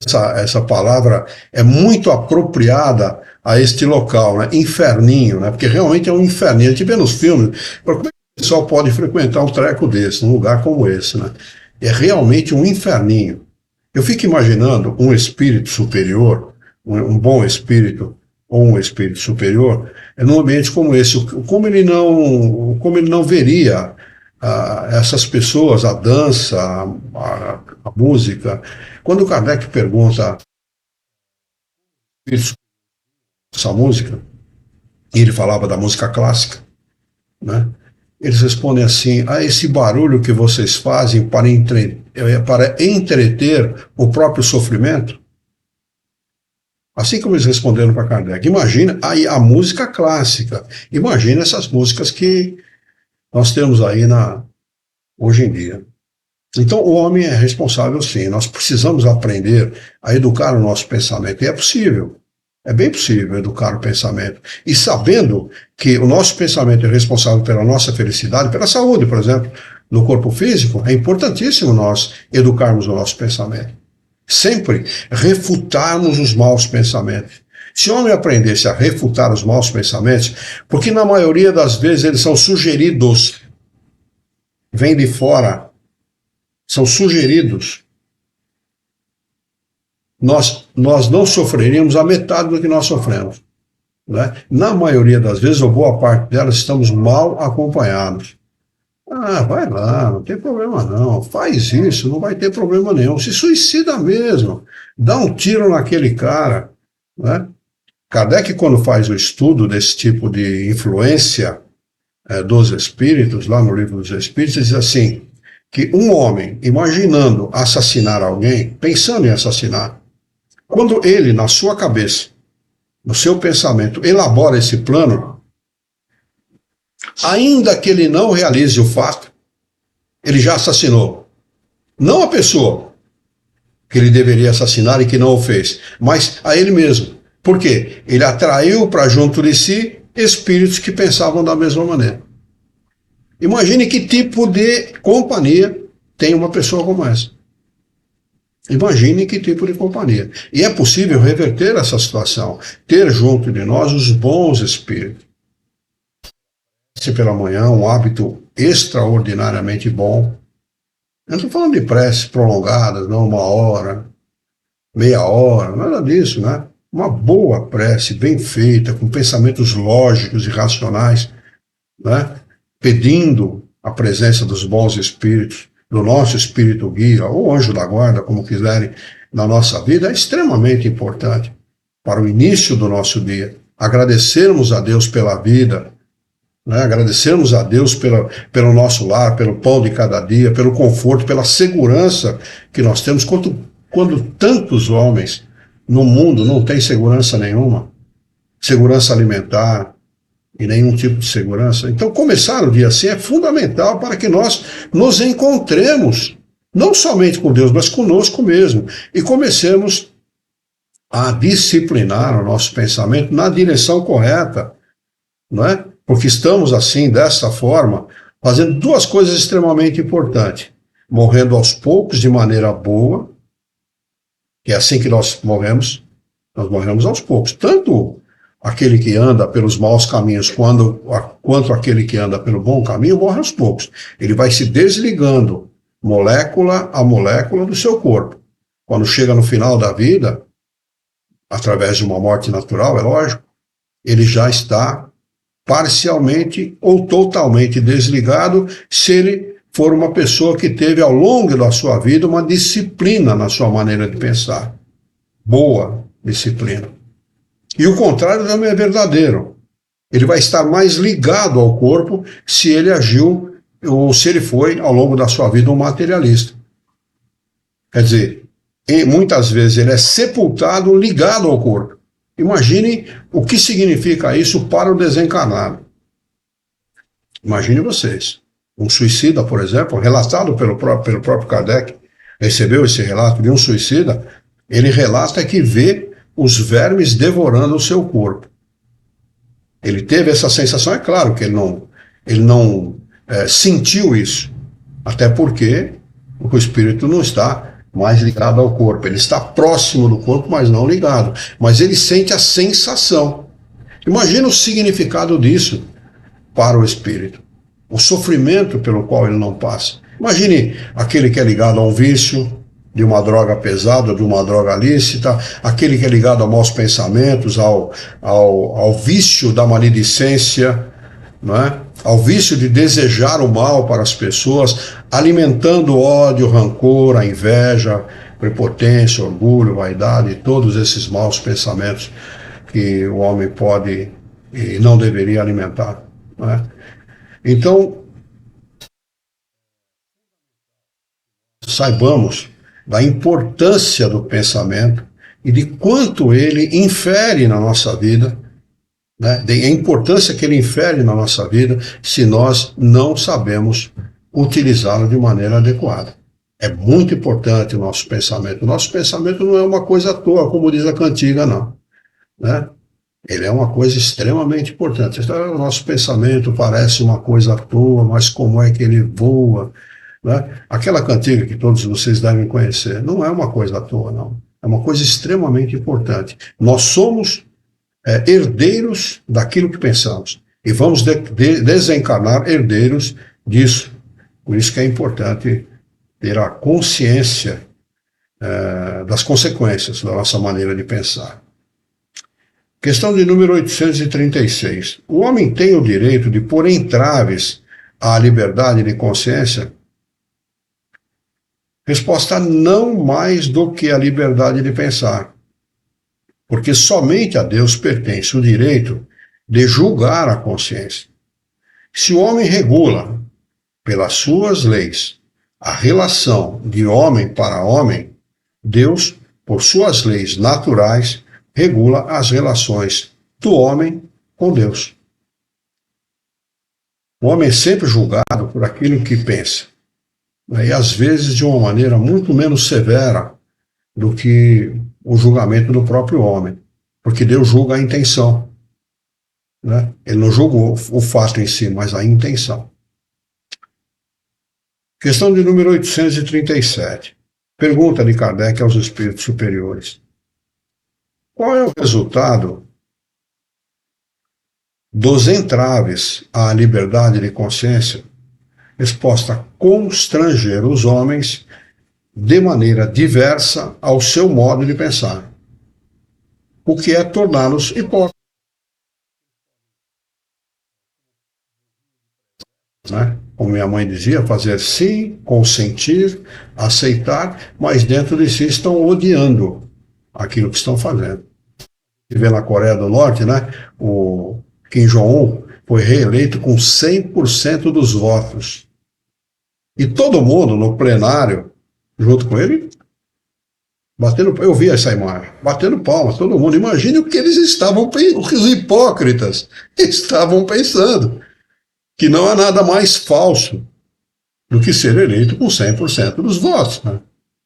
essa palavra é muito apropriada a este local, né? Inferninho, né? Porque realmente é um inferninho. A gente vê nos filmes, como é que o pessoal pode frequentar um treco desse, num lugar como esse, né? É realmente um inferninho. Eu fico imaginando um espírito superior, um bom espírito, ou um espírito superior, num ambiente como esse, como ele não veria essas pessoas, a dança, a música. Quando Kardec pergunta essa música, e ele falava da música clássica, né? Eles respondem assim, esse barulho que vocês fazem para entreter o próprio sofrimento? Assim como eles responderam para Kardec. Imagina aí a música clássica, imagina essas músicas que nós temos aí hoje em dia. Então, o homem é responsável, sim. Nós precisamos aprender a educar o nosso pensamento. E é possível. É bem possível educar o pensamento. E sabendo que o nosso pensamento é responsável pela nossa felicidade, pela saúde, por exemplo, no corpo físico, é importantíssimo nós educarmos o nosso pensamento. Sempre refutarmos os maus pensamentos. Se o homem aprendesse a refutar os maus pensamentos, porque na maioria das vezes eles são sugeridos, vêm de fora, são sugeridos, nós não sofreríamos a metade do que nós sofremos. Né? Na maioria das vezes, ou boa parte delas, estamos mal acompanhados. Ah, vai lá, não tem problema não. Faz isso, não vai ter problema nenhum. Se suicida mesmo. Dá um tiro naquele cara, né? Kardec, quando faz o estudo desse tipo de influência dos espíritos, lá no Livro dos Espíritos, diz assim, que um homem, imaginando assassinar alguém, pensando em assassinar, quando ele, na sua cabeça, no seu pensamento, elabora esse plano, ainda que ele não realize o fato, ele já assassinou. Não a pessoa que ele deveria assassinar e que não o fez, mas a ele mesmo. Por quê? Ele atraiu para junto de si espíritos que pensavam da mesma maneira. Imagine que tipo de companhia tem uma pessoa como essa. Imagine que tipo de companhia. E é possível reverter essa situação, ter junto de nós os bons espíritos. Se pela manhã, um hábito extraordinariamente bom. Eu não estou falando de preces prolongadas, não 1 hora, meia hora, nada disso, né? Uma boa prece, bem feita, com pensamentos lógicos e racionais, né? Pedindo a presença dos bons espíritos, do nosso espírito guia, ou anjo da guarda, como quiserem, na nossa vida, é extremamente importante para o início do nosso dia. Agradecermos a Deus pela vida, né? Agradecermos a Deus pelo nosso lar, pelo pão de cada dia, pelo conforto, pela segurança que nós temos, quando tantos homens no mundo não têm segurança nenhuma, segurança alimentar e nenhum tipo de segurança. Então, começar o dia assim é fundamental para que nós nos encontremos, não somente com Deus, mas conosco mesmo, e comecemos a disciplinar o nosso pensamento na direção correta, não é? Porque estamos assim, dessa forma, fazendo 2 coisas extremamente importantes. Morrendo aos poucos, de maneira boa, que é assim que nós morremos aos poucos. Tanto aquele que anda pelos maus caminhos, quanto aquele que anda pelo bom caminho, morre aos poucos. Ele vai se desligando, molécula a molécula do seu corpo. Quando chega no final da vida, através de uma morte natural, é lógico, ele já está parcialmente ou totalmente desligado, se ele for uma pessoa que teve ao longo da sua vida uma disciplina na sua maneira de pensar. Boa disciplina. E o contrário também é verdadeiro. Ele vai estar mais ligado ao corpo se ele agiu ou se ele foi, ao longo da sua vida, um materialista. Quer dizer, muitas vezes ele é sepultado ligado ao corpo. Imagine o que significa isso para o desencarnado. Imagine vocês. Um suicida, por exemplo, relatado pelo próprio Kardec, recebeu esse relato de um suicida, ele relata que vê os vermes devorando o seu corpo. Ele teve essa sensação, é claro que ele não sentiu isso, até porque o espírito não está mais ligado ao corpo, ele está próximo do corpo, mas não ligado, mas ele sente a sensação. Imagina o significado disso para o espírito, o sofrimento pelo qual ele não passa. Imagine aquele que é ligado a um vício, de uma droga pesada, de uma droga lícita, aquele que é ligado a maus pensamentos, ao vício da maledicência, não é? Ao vício de desejar o mal para as pessoas, alimentando o ódio, o rancor, a inveja, prepotência, orgulho, vaidade, todos esses maus pensamentos que o homem pode e não deveria alimentar, não é? Então, saibamos da importância do pensamento e de quanto ele infere na nossa vida, né? A importância que ele infere na nossa vida se nós não sabemos utilizá-lo de maneira adequada. É muito importante o nosso pensamento. O nosso pensamento não é uma coisa à toa, como diz a cantiga, não, né? Ele é uma coisa extremamente importante. Então, o nosso pensamento parece uma coisa à toa, mas como é que ele voa, né? Aquela cantiga que todos vocês devem conhecer, não é uma coisa à toa, não. É uma coisa extremamente importante. Nós somos herdeiros daquilo que pensamos. E vamos desencarnar herdeiros disso. Por isso que é importante ter a consciência das consequências da nossa maneira de pensar. Questão de número 836. O homem tem o direito de pôr entraves à liberdade de consciência? Resposta: não mais do que a liberdade de pensar. Porque somente a Deus pertence o direito de julgar a consciência. Se o homem regula, pelas suas leis, a relação de homem para homem, Deus, por suas leis naturais, regula as relações do homem com Deus. O homem é sempre julgado por aquilo que pensa, e às vezes de uma maneira muito menos severa do que o julgamento do próprio homem, porque Deus julga a intenção, né? Ele não julgou o fato em si, mas a intenção. Questão de número 837. Pergunta de Kardec aos espíritos superiores: qual é o resultado dos entraves à liberdade de consciência? Resposta: constranger os homens de maneira diversa ao seu modo de pensar, o que é torná-los hipócritas, né? Como minha mãe dizia, fazer sim, consentir, aceitar, mas dentro de si estão odiando aquilo que estão fazendo. E vê na Coreia do Norte, né? O Kim Jong-un foi reeleito com 100% dos votos. E todo mundo no plenário, junto com ele, batendo, eu vi essa imagem, batendo palmas, todo mundo. Imagine o que eles estavam pensando, o que os hipócritas estavam pensando, que não há nada mais falso do que ser eleito com 100% dos votos, né?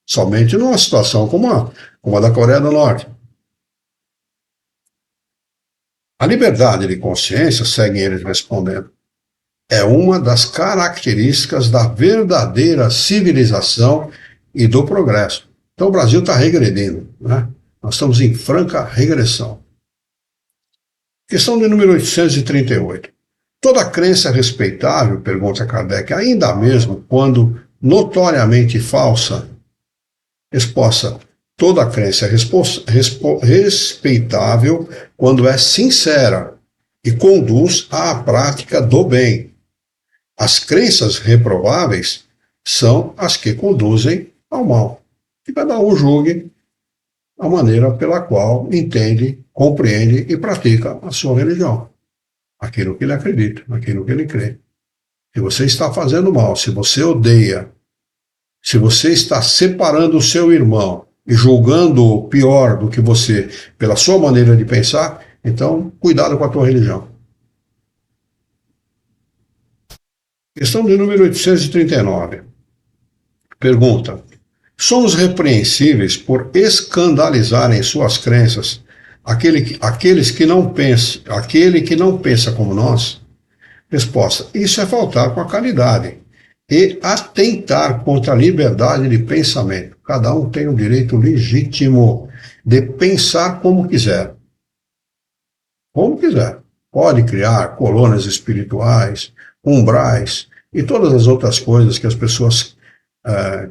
Somente numa situação como a da Coreia do Norte. A liberdade de consciência, seguem eles respondendo, é uma das características da verdadeira civilização e do progresso. Então o Brasil está regredindo, né? Nós estamos em franca regressão. Questão de número 838. Toda crença é respeitável, pergunta Kardec, ainda mesmo quando notoriamente falsa? Resposta: toda crença é respeitável quando é sincera e conduz à prática do bem. As crenças reprováveis são as que conduzem ao mal. Que cada um julgue a maneira pela qual entende, compreende e pratica a sua religião. Aquilo que ele acredita, aquilo que ele crê. Se você está fazendo mal, se você odeia, se você está separando o seu irmão e julgando-o pior do que você pela sua maneira de pensar, então cuidado com a tua religião. Questão de número 839. Pergunta: somos repreensíveis por escandalizarem suas crenças aquele que não pensa como nós? Resposta: isso é faltar com a caridade e atentar contra a liberdade de pensamento. Cada um tem o direito legítimo de pensar como quiser. Como quiser. Pode criar colônias espirituais, umbrais e todas as outras coisas que as pessoas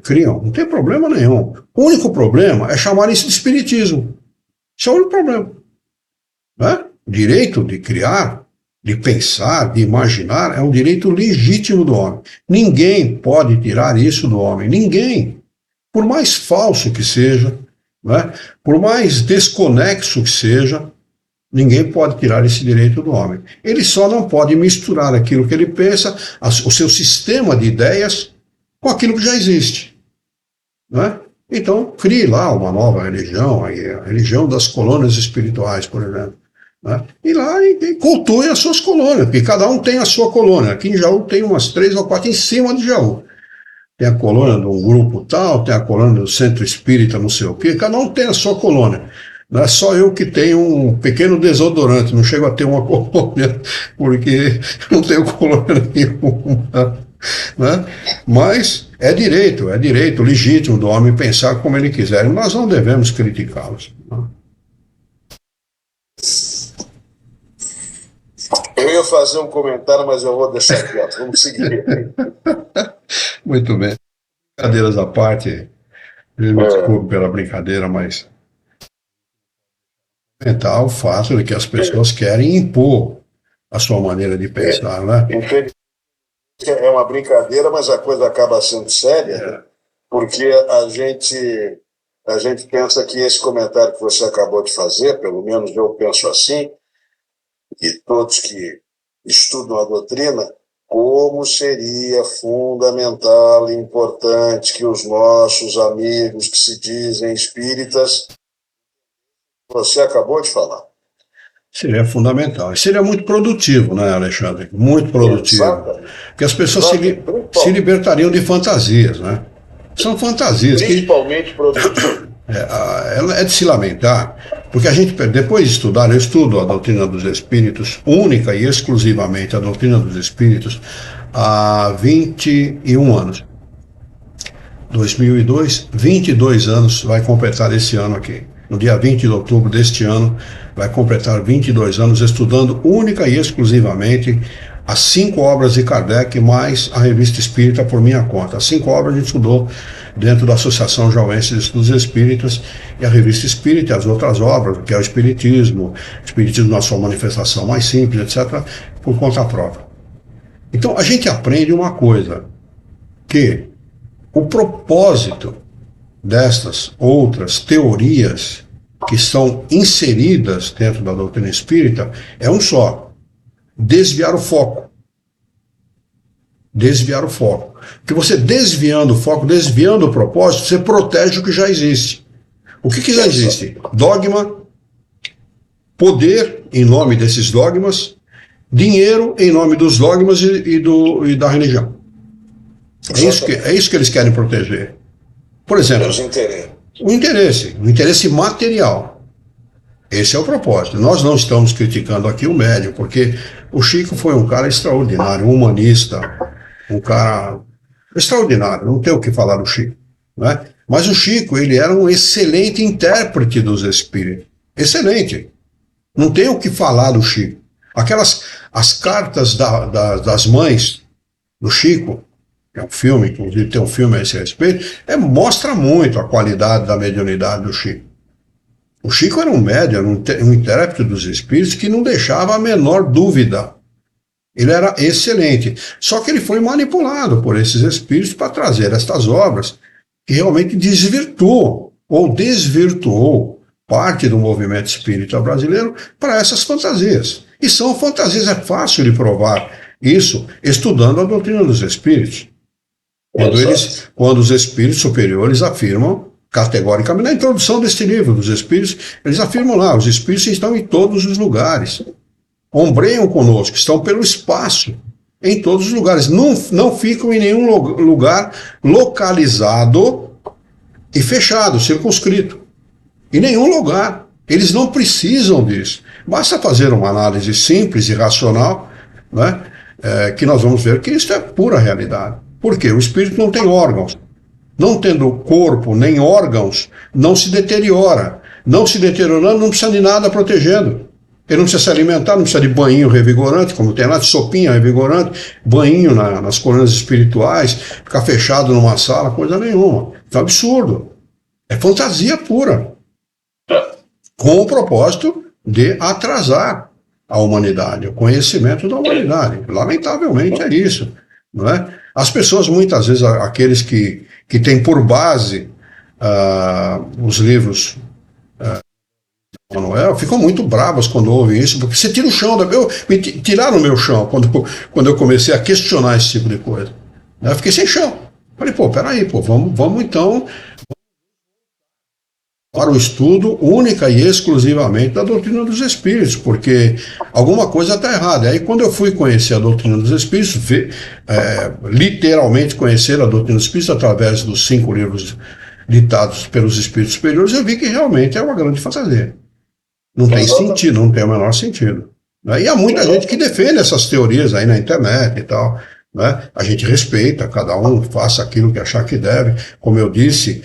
criam. Não tem problema nenhum. O único problema é chamar isso de espiritismo. Isso é o único problema. Né? O direito de criar, de pensar, de imaginar é um direito legítimo do homem. Ninguém pode tirar isso do homem. Ninguém. Por mais falso que seja, né? Por mais desconexo que seja, ninguém pode tirar esse direito do homem. Ele só não pode misturar aquilo que ele pensa, o seu sistema de ideias, com aquilo que já existe. Né? Então, crie lá uma nova religião, a religião das colônias espirituais, por exemplo. Né? E lá e cultue as suas colônias, porque cada um tem a sua colônia. Aqui em Jaú tem umas 3 ou 4 em cima de Jaú. Tem a colônia de um grupo tal, tem a colônia do centro espírita, não sei o quê, cada um tem a sua colônia. Não é só eu que tenho um pequeno desodorante, não chego a ter uma colônia, porque não tenho colônia nenhuma. Né? Mas é direito legítimo do homem pensar como ele quiser, e nós não devemos criticá-los. Né? Eu ia fazer um comentário, mas eu vou deixar quieto. Vamos seguir. Muito bem. Brincadeiras à parte, me desculpe pela brincadeira, mas o fato de que as pessoas querem impor a sua maneira de pensar, né? é uma brincadeira, mas a coisa acaba sendo séria, né? Porque a gente pensa que esse comentário que você acabou de fazer, pelo menos eu penso assim, e todos que estudam a doutrina, como seria fundamental e importante que os nossos amigos que se dizem espíritas, você acabou de falar. Seria fundamental. E seria muito produtivo, né, Alexandre? Muito produtivo. Exatamente. Porque as pessoas se libertariam de fantasias, né? São fantasias principalmente produtivo. É de se lamentar, porque a gente, depois de estudar, eu estudo a doutrina dos espíritos, única e exclusivamente a doutrina dos espíritos, há 21 anos. 2002, 22 anos, vai completar esse ano aqui. No dia 20 de outubro deste ano, vai completar 22 anos estudando única e exclusivamente as 5 obras de Kardec, mais a Revista Espírita por minha conta. As 5 obras a gente estudou dentro da Associação Jauense de Estudos Espíritas, e a Revista Espírita e as outras obras, que é o Espiritismo na sua manifestação mais simples, etc., por conta própria. Então, a gente aprende uma coisa, que o propósito destas outras teorias que estão inseridas dentro da doutrina espírita é um só: desviar o foco. Desviar o foco. Porque você desviando o foco, desviando o propósito, você protege o que já existe. O que já existe? Dogma, poder em nome desses dogmas, dinheiro em nome dos dogmas e da religião. É isso que eles querem proteger. Por exemplo, o interesse material. Esse é o propósito. Nós não estamos criticando aqui o médium, porque o Chico foi um cara extraordinário, um humanista, um cara extraordinário, não tem o que falar do Chico, né? Mas o Chico, ele era um excelente intérprete dos espíritos. Excelente. Não tem o que falar do Chico. As cartas das mães do Chico, que é um filme, inclusive tem um filme a esse respeito, mostra muito a qualidade da mediunidade do Chico. O Chico era um médium, um intérprete dos espíritos que não deixava a menor dúvida. Ele era excelente. Só que ele foi manipulado por esses espíritos para trazer estas obras que realmente desvirtuam ou desvirtuou parte do movimento espírita brasileiro para essas fantasias. E são fantasias, é fácil de provar isso estudando a doutrina dos espíritos. Quando os espíritos superiores afirmam categoricamente, na introdução deste livro dos espíritos, eles afirmam lá: os espíritos estão em todos os lugares, ombreiam conosco, estão pelo espaço, em todos os lugares, não ficam em nenhum lugar localizado e fechado, circunscrito, em nenhum lugar. Eles não precisam disso. Basta fazer uma análise simples e racional, né, que nós vamos ver que isso é pura realidade. Por quê? O espírito não tem órgãos. Não tendo corpo nem órgãos, não se deteriora. Não se deteriorando, não precisa de nada protegendo. Ele não precisa se alimentar, não precisa de banho revigorante, como tem lá, de sopinha revigorante, banho nas colunas espirituais, ficar fechado numa sala, coisa nenhuma. Isso é um absurdo. É fantasia pura. Com o propósito de atrasar a humanidade, o conhecimento da humanidade. Lamentavelmente é isso, não é? As pessoas, muitas vezes, aqueles que têm por base os livros Manuel, ficam muito bravas quando ouvem isso, porque você tira o chão, me tiraram o meu chão quando eu comecei a questionar esse tipo de coisa. Eu fiquei sem chão. Falei, peraí, vamos então para o estudo única e exclusivamente da doutrina dos espíritos, porque alguma coisa está errada. Aí quando eu fui conhecer a doutrina dos espíritos, literalmente conhecer a doutrina dos espíritos através dos 5 livros ditados pelos espíritos superiores, eu vi que realmente é uma grande fantasia. Não tem sentido, não tem o menor sentido. E há muita gente que defende essas teorias aí na internet e tal, né? A gente respeita, cada um faça aquilo que achar que deve. Como eu disse,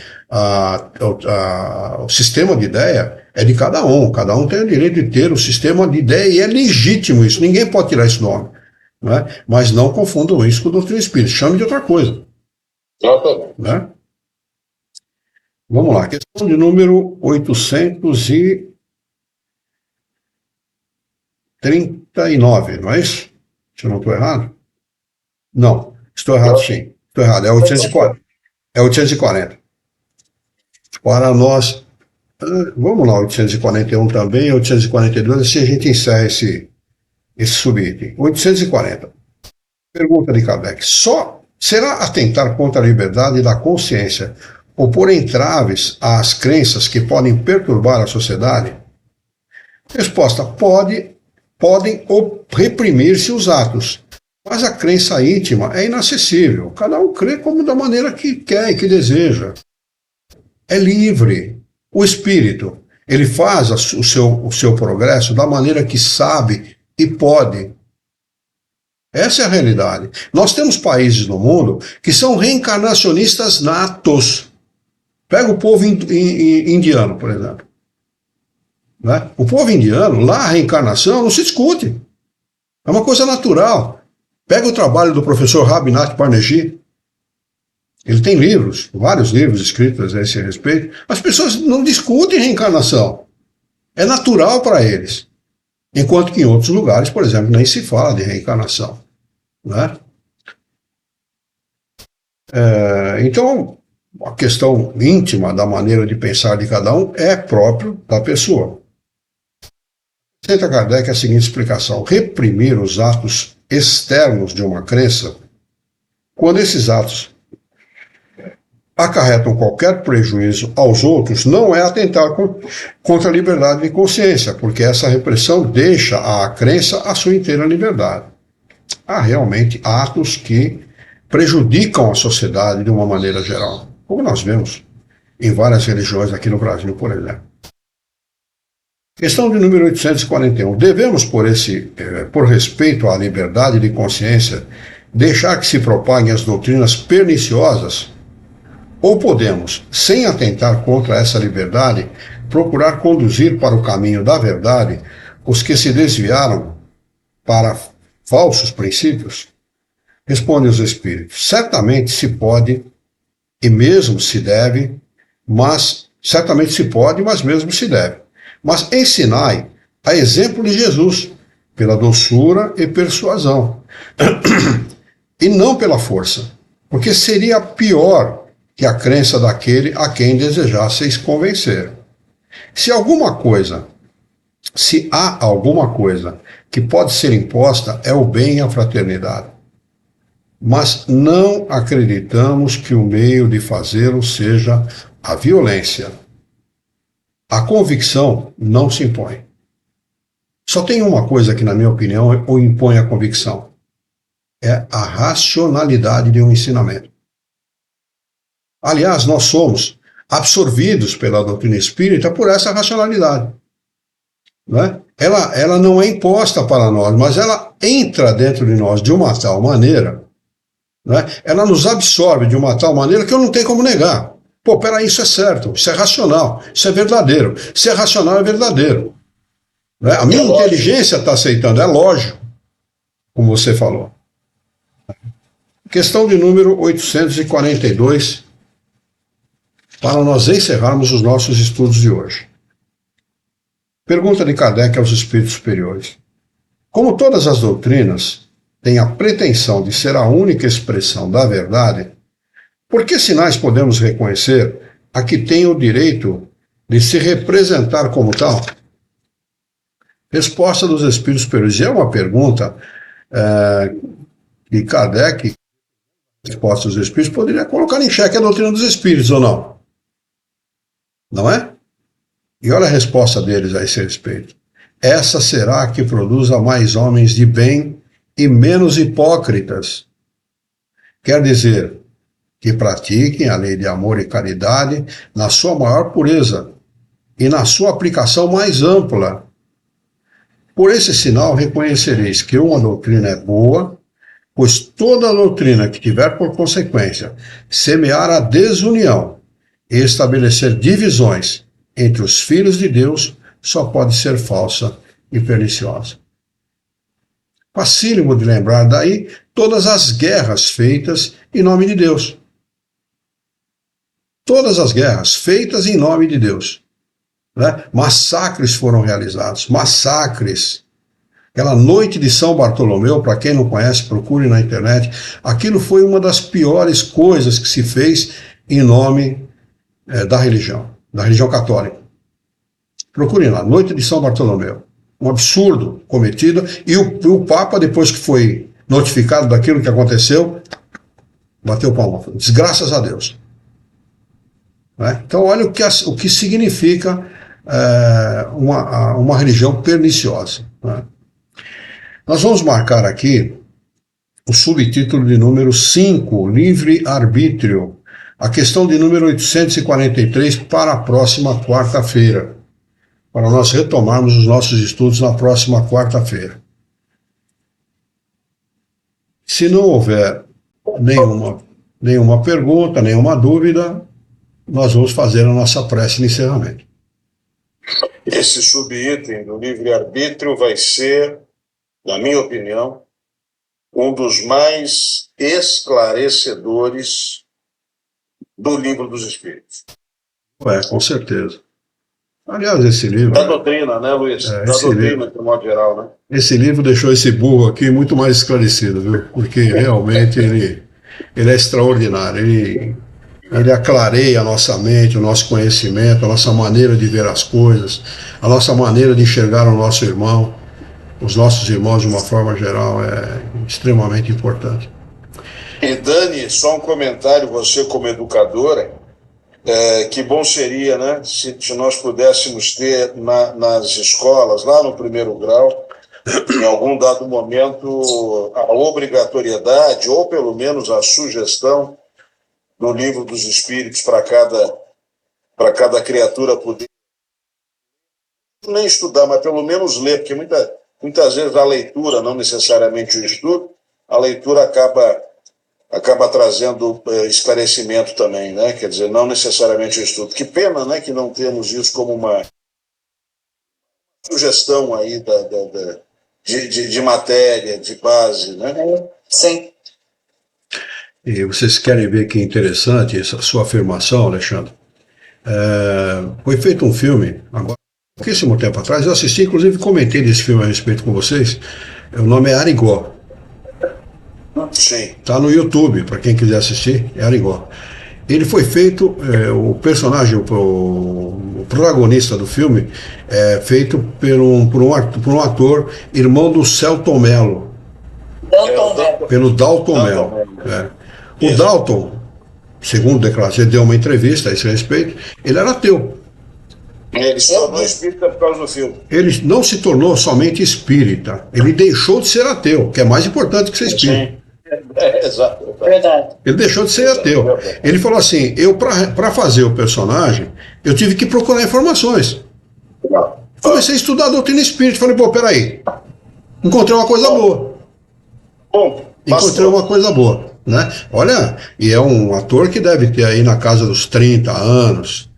o sistema de ideia é de cada um tem o direito de ter o sistema de ideia e é legítimo isso, ninguém pode tirar esse nome, né? Mas não confundam isso com o doutrina espírita, chame de outra coisa. Né? Vamos lá, questão de número 839, não é isso? Se eu não estou errado? Não, estou errado sim. Estou errado, é 840. É 840. Para nós, vamos lá, 841 também, 842, assim a gente encerra esse subitem. 840. Pergunta de Kardec. Só será atentar contra a liberdade da consciência ou pôr entraves às crenças que podem perturbar a sociedade? Resposta: podem reprimir-se os atos, mas a crença íntima é inacessível. Cada um crê como da maneira que quer e que deseja. É livre. O espírito, ele faz o seu progresso da maneira que sabe e pode. Essa é a realidade. Nós temos países no mundo que são reencarnacionistas natos. Pega o povo indiano, por exemplo. Né? O povo indiano, lá a reencarnação não se discute. É uma coisa natural. Pega o trabalho do professor Rabindranath Banerjee. Ele tem livros, vários livros escritos a esse respeito. As pessoas não discutem reencarnação. É natural para eles. Enquanto que em outros lugares, por exemplo, nem se fala de reencarnação. Né? Então, a questão íntima da maneira de pensar de cada um é próprio da pessoa. Tenta Kardec a seguinte explicação: reprimir os atos externos de uma crença, quando esses atos acarretam qualquer prejuízo aos outros, não é atentar contra a liberdade de consciência, porque essa repressão deixa à crença a sua inteira liberdade. Há realmente atos que prejudicam a sociedade de uma maneira geral, como nós vemos em várias religiões aqui no Brasil, por exemplo. Questão de número 841. Devemos, por respeito à liberdade de consciência, deixar que se propaguem as doutrinas perniciosas? Ou podemos, sem atentar contra essa liberdade, procurar conduzir para o caminho da verdade os que se desviaram para falsos princípios? Responde os espíritos: certamente se pode e mesmo se deve, mas certamente se pode, mas mesmo se deve. Mas ensinai a exemplo de Jesus, pela doçura e persuasão, e não pela força, porque seria pior que a crença daquele a quem desejasseis convencer. Se há alguma coisa que pode ser imposta, é o bem e a fraternidade. Mas não acreditamos que o meio de fazê-lo seja a violência. A convicção não se impõe. Só tem uma coisa que, na minha opinião, o impõe a convicção. É a racionalidade de um ensinamento. Aliás, nós somos absorvidos pela doutrina espírita por essa racionalidade. Né? Ela não é imposta para nós, mas ela entra dentro de nós de uma tal maneira, né? Ela nos absorve de uma tal maneira que eu não tenho como negar. Pô, peraí, isso é certo, isso é racional, isso é verdadeiro. Se é racional, é verdadeiro. Né? A minha inteligência está aceitando, é lógico, como você falou. Questão de número 842, para nós encerrarmos os nossos estudos de hoje. Pergunta de Kardec aos espíritos superiores: como todas as doutrinas têm a pretensão de ser a única expressão da verdade, por que sinais podemos reconhecer a que tem o direito de se representar como tal? Resposta dos espíritos superiores. É uma pergunta de Kardec. Resposta dos espíritos poderia colocar em xeque a doutrina dos espíritos ou não? Não é? E olha a resposta deles a esse respeito: essa será a que produza mais homens de bem e menos hipócritas. Quer dizer, que pratiquem a lei de amor e caridade na sua maior pureza e na sua aplicação mais ampla. Por esse sinal reconhecereis que uma doutrina é boa, pois toda doutrina que tiver por consequência semear a desunião e estabelecer divisões entre os filhos de Deus só pode ser falsa e perniciosa. Facílimo de lembrar daí todas as guerras feitas em nome de Deus. Todas as guerras feitas em nome de Deus. Né? Massacres foram realizados, massacres. Aquela noite de São Bartolomeu, para quem não conhece, procure na internet. Aquilo foi uma das piores coisas que se fez em nome da religião católica. Procure lá, noite de São Bartolomeu. Um absurdo cometido, e o Papa, depois que foi notificado daquilo que aconteceu, bateu palma. Desgraças a Deus. Né? Então, olha o que significa uma religião perniciosa. Né? Nós vamos marcar aqui o subtítulo de número 5, livre-arbítrio, a questão de número 843 para a próxima quarta-feira, para nós retomarmos os nossos estudos na próxima quarta-feira. Se não houver nenhuma pergunta, nenhuma dúvida, nós vamos fazer a nossa prece de encerramento. Esse subitem do livre-arbítrio vai ser, na minha opinião, um dos mais esclarecedores do Livro dos Espíritos. Com certeza. Aliás, esse livro... Da doutrina, né, Luiz? Da doutrina, de modo geral, né? Esse livro deixou esse burro aqui muito mais esclarecido, viu? Porque realmente ele é extraordinário. Ele aclareia a nossa mente, o nosso conhecimento, a nossa maneira de ver as coisas, a nossa maneira de enxergar o nosso irmão, os nossos irmãos de uma forma geral, é extremamente importante. E Dani, só um comentário, você como educadora, que bom seria, né, se nós pudéssemos ter nas escolas, lá no primeiro grau, em algum dado momento, a obrigatoriedade, ou pelo menos a sugestão do Livro dos Espíritos para cada criatura poder nem estudar, mas pelo menos ler, porque muitas vezes a leitura, não necessariamente o estudo, a leitura acaba trazendo esclarecimento também, né? Quer dizer, não necessariamente o estudo. Que pena, né, que não temos isso como uma sugestão aí de matéria, de base, né? Sim. E vocês querem ver que interessante essa sua afirmação, Alexandre? Foi feito um filme, agora, pouquíssimo tempo atrás, eu assisti, inclusive comentei desse filme a respeito com vocês, o nome é Arigó. Sim. Está no YouTube, para quem quiser assistir, é Arigó. Ele foi feito, o personagem, o protagonista do filme, é feito por um ator, irmão do Selton Mello. Pelo Dalton Mello. O Dalton, segundo declaração, ele deu uma entrevista a esse respeito, ele era ateu. Ele se tornou espírita por causa do filme. Ele não se tornou somente espírita, ele deixou de ser ateu, que é mais importante que ser espírita. Sim. Exato. Verdade. Ele deixou de ser ateu. Ele falou assim, para fazer o personagem, eu tive que procurar informações. Comecei a estudar a doutrina espírita, falei, peraí, encontrei uma coisa boa. Encontrei uma coisa boa, né? Olha, e é um ator que deve ter aí na casa dos 30 anos,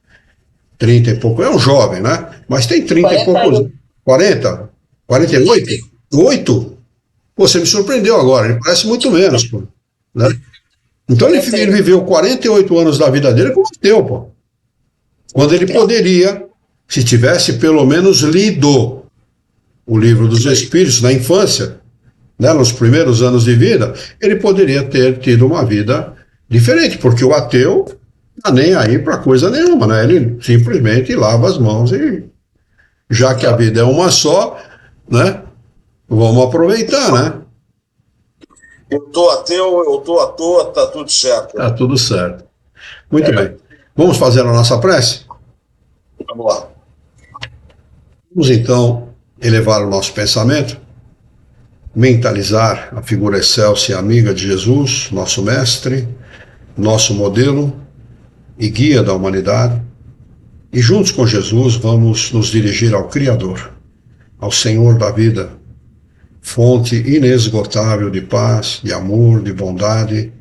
30 e pouco, é um jovem, né? Mas tem 30 e poucos, 40, 48, 8? Pô, você me surpreendeu agora, ele parece muito menos, pô, né? Então ele viveu 48 anos da vida dele como ateu, pô. Quando ele poderia, se tivesse pelo menos lido o Livro dos Espíritos na infância, né, nos primeiros anos de vida, ele poderia ter tido uma vida diferente, porque o ateu não tá nem aí para coisa nenhuma, né? Ele simplesmente lava as mãos e, já que a vida é uma só, né? Vamos aproveitar, né? Eu tô ateu, eu tô à toa, tá tudo certo. Tá tudo certo. Muito bem. Vamos fazer a nossa prece? Vamos lá. Vamos então elevar o nosso pensamento, mentalizar a figura excelsa e amiga de Jesus, nosso mestre, nosso modelo e guia da humanidade, e juntos com Jesus vamos nos dirigir ao Criador, ao Senhor da vida, fonte inesgotável de paz, de amor, de bondade,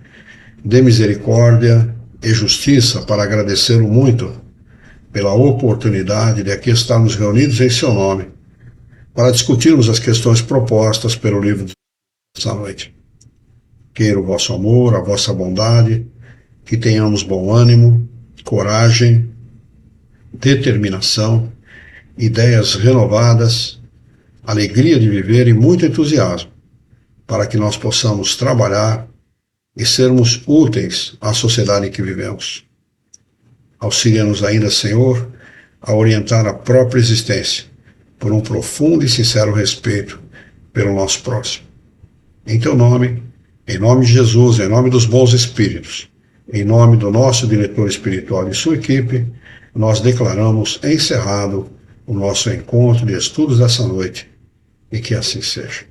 de misericórdia e justiça, para agradecê-lo muito pela oportunidade de aqui estarmos reunidos em seu nome, para discutirmos as questões propostas pelo livro desta noite. Queira o vosso amor, a vossa bondade, que tenhamos bom ânimo, coragem, determinação, ideias renovadas, alegria de viver e muito entusiasmo, para que nós possamos trabalhar e sermos úteis à sociedade em que vivemos. Auxilia-nos ainda, Senhor, a orientar a própria existência por um profundo e sincero respeito pelo nosso próximo. Em Teu nome, em nome de Jesus, em nome dos bons espíritos, em nome do nosso diretor espiritual e sua equipe, nós declaramos encerrado o nosso encontro de estudos dessa noite, e que assim seja.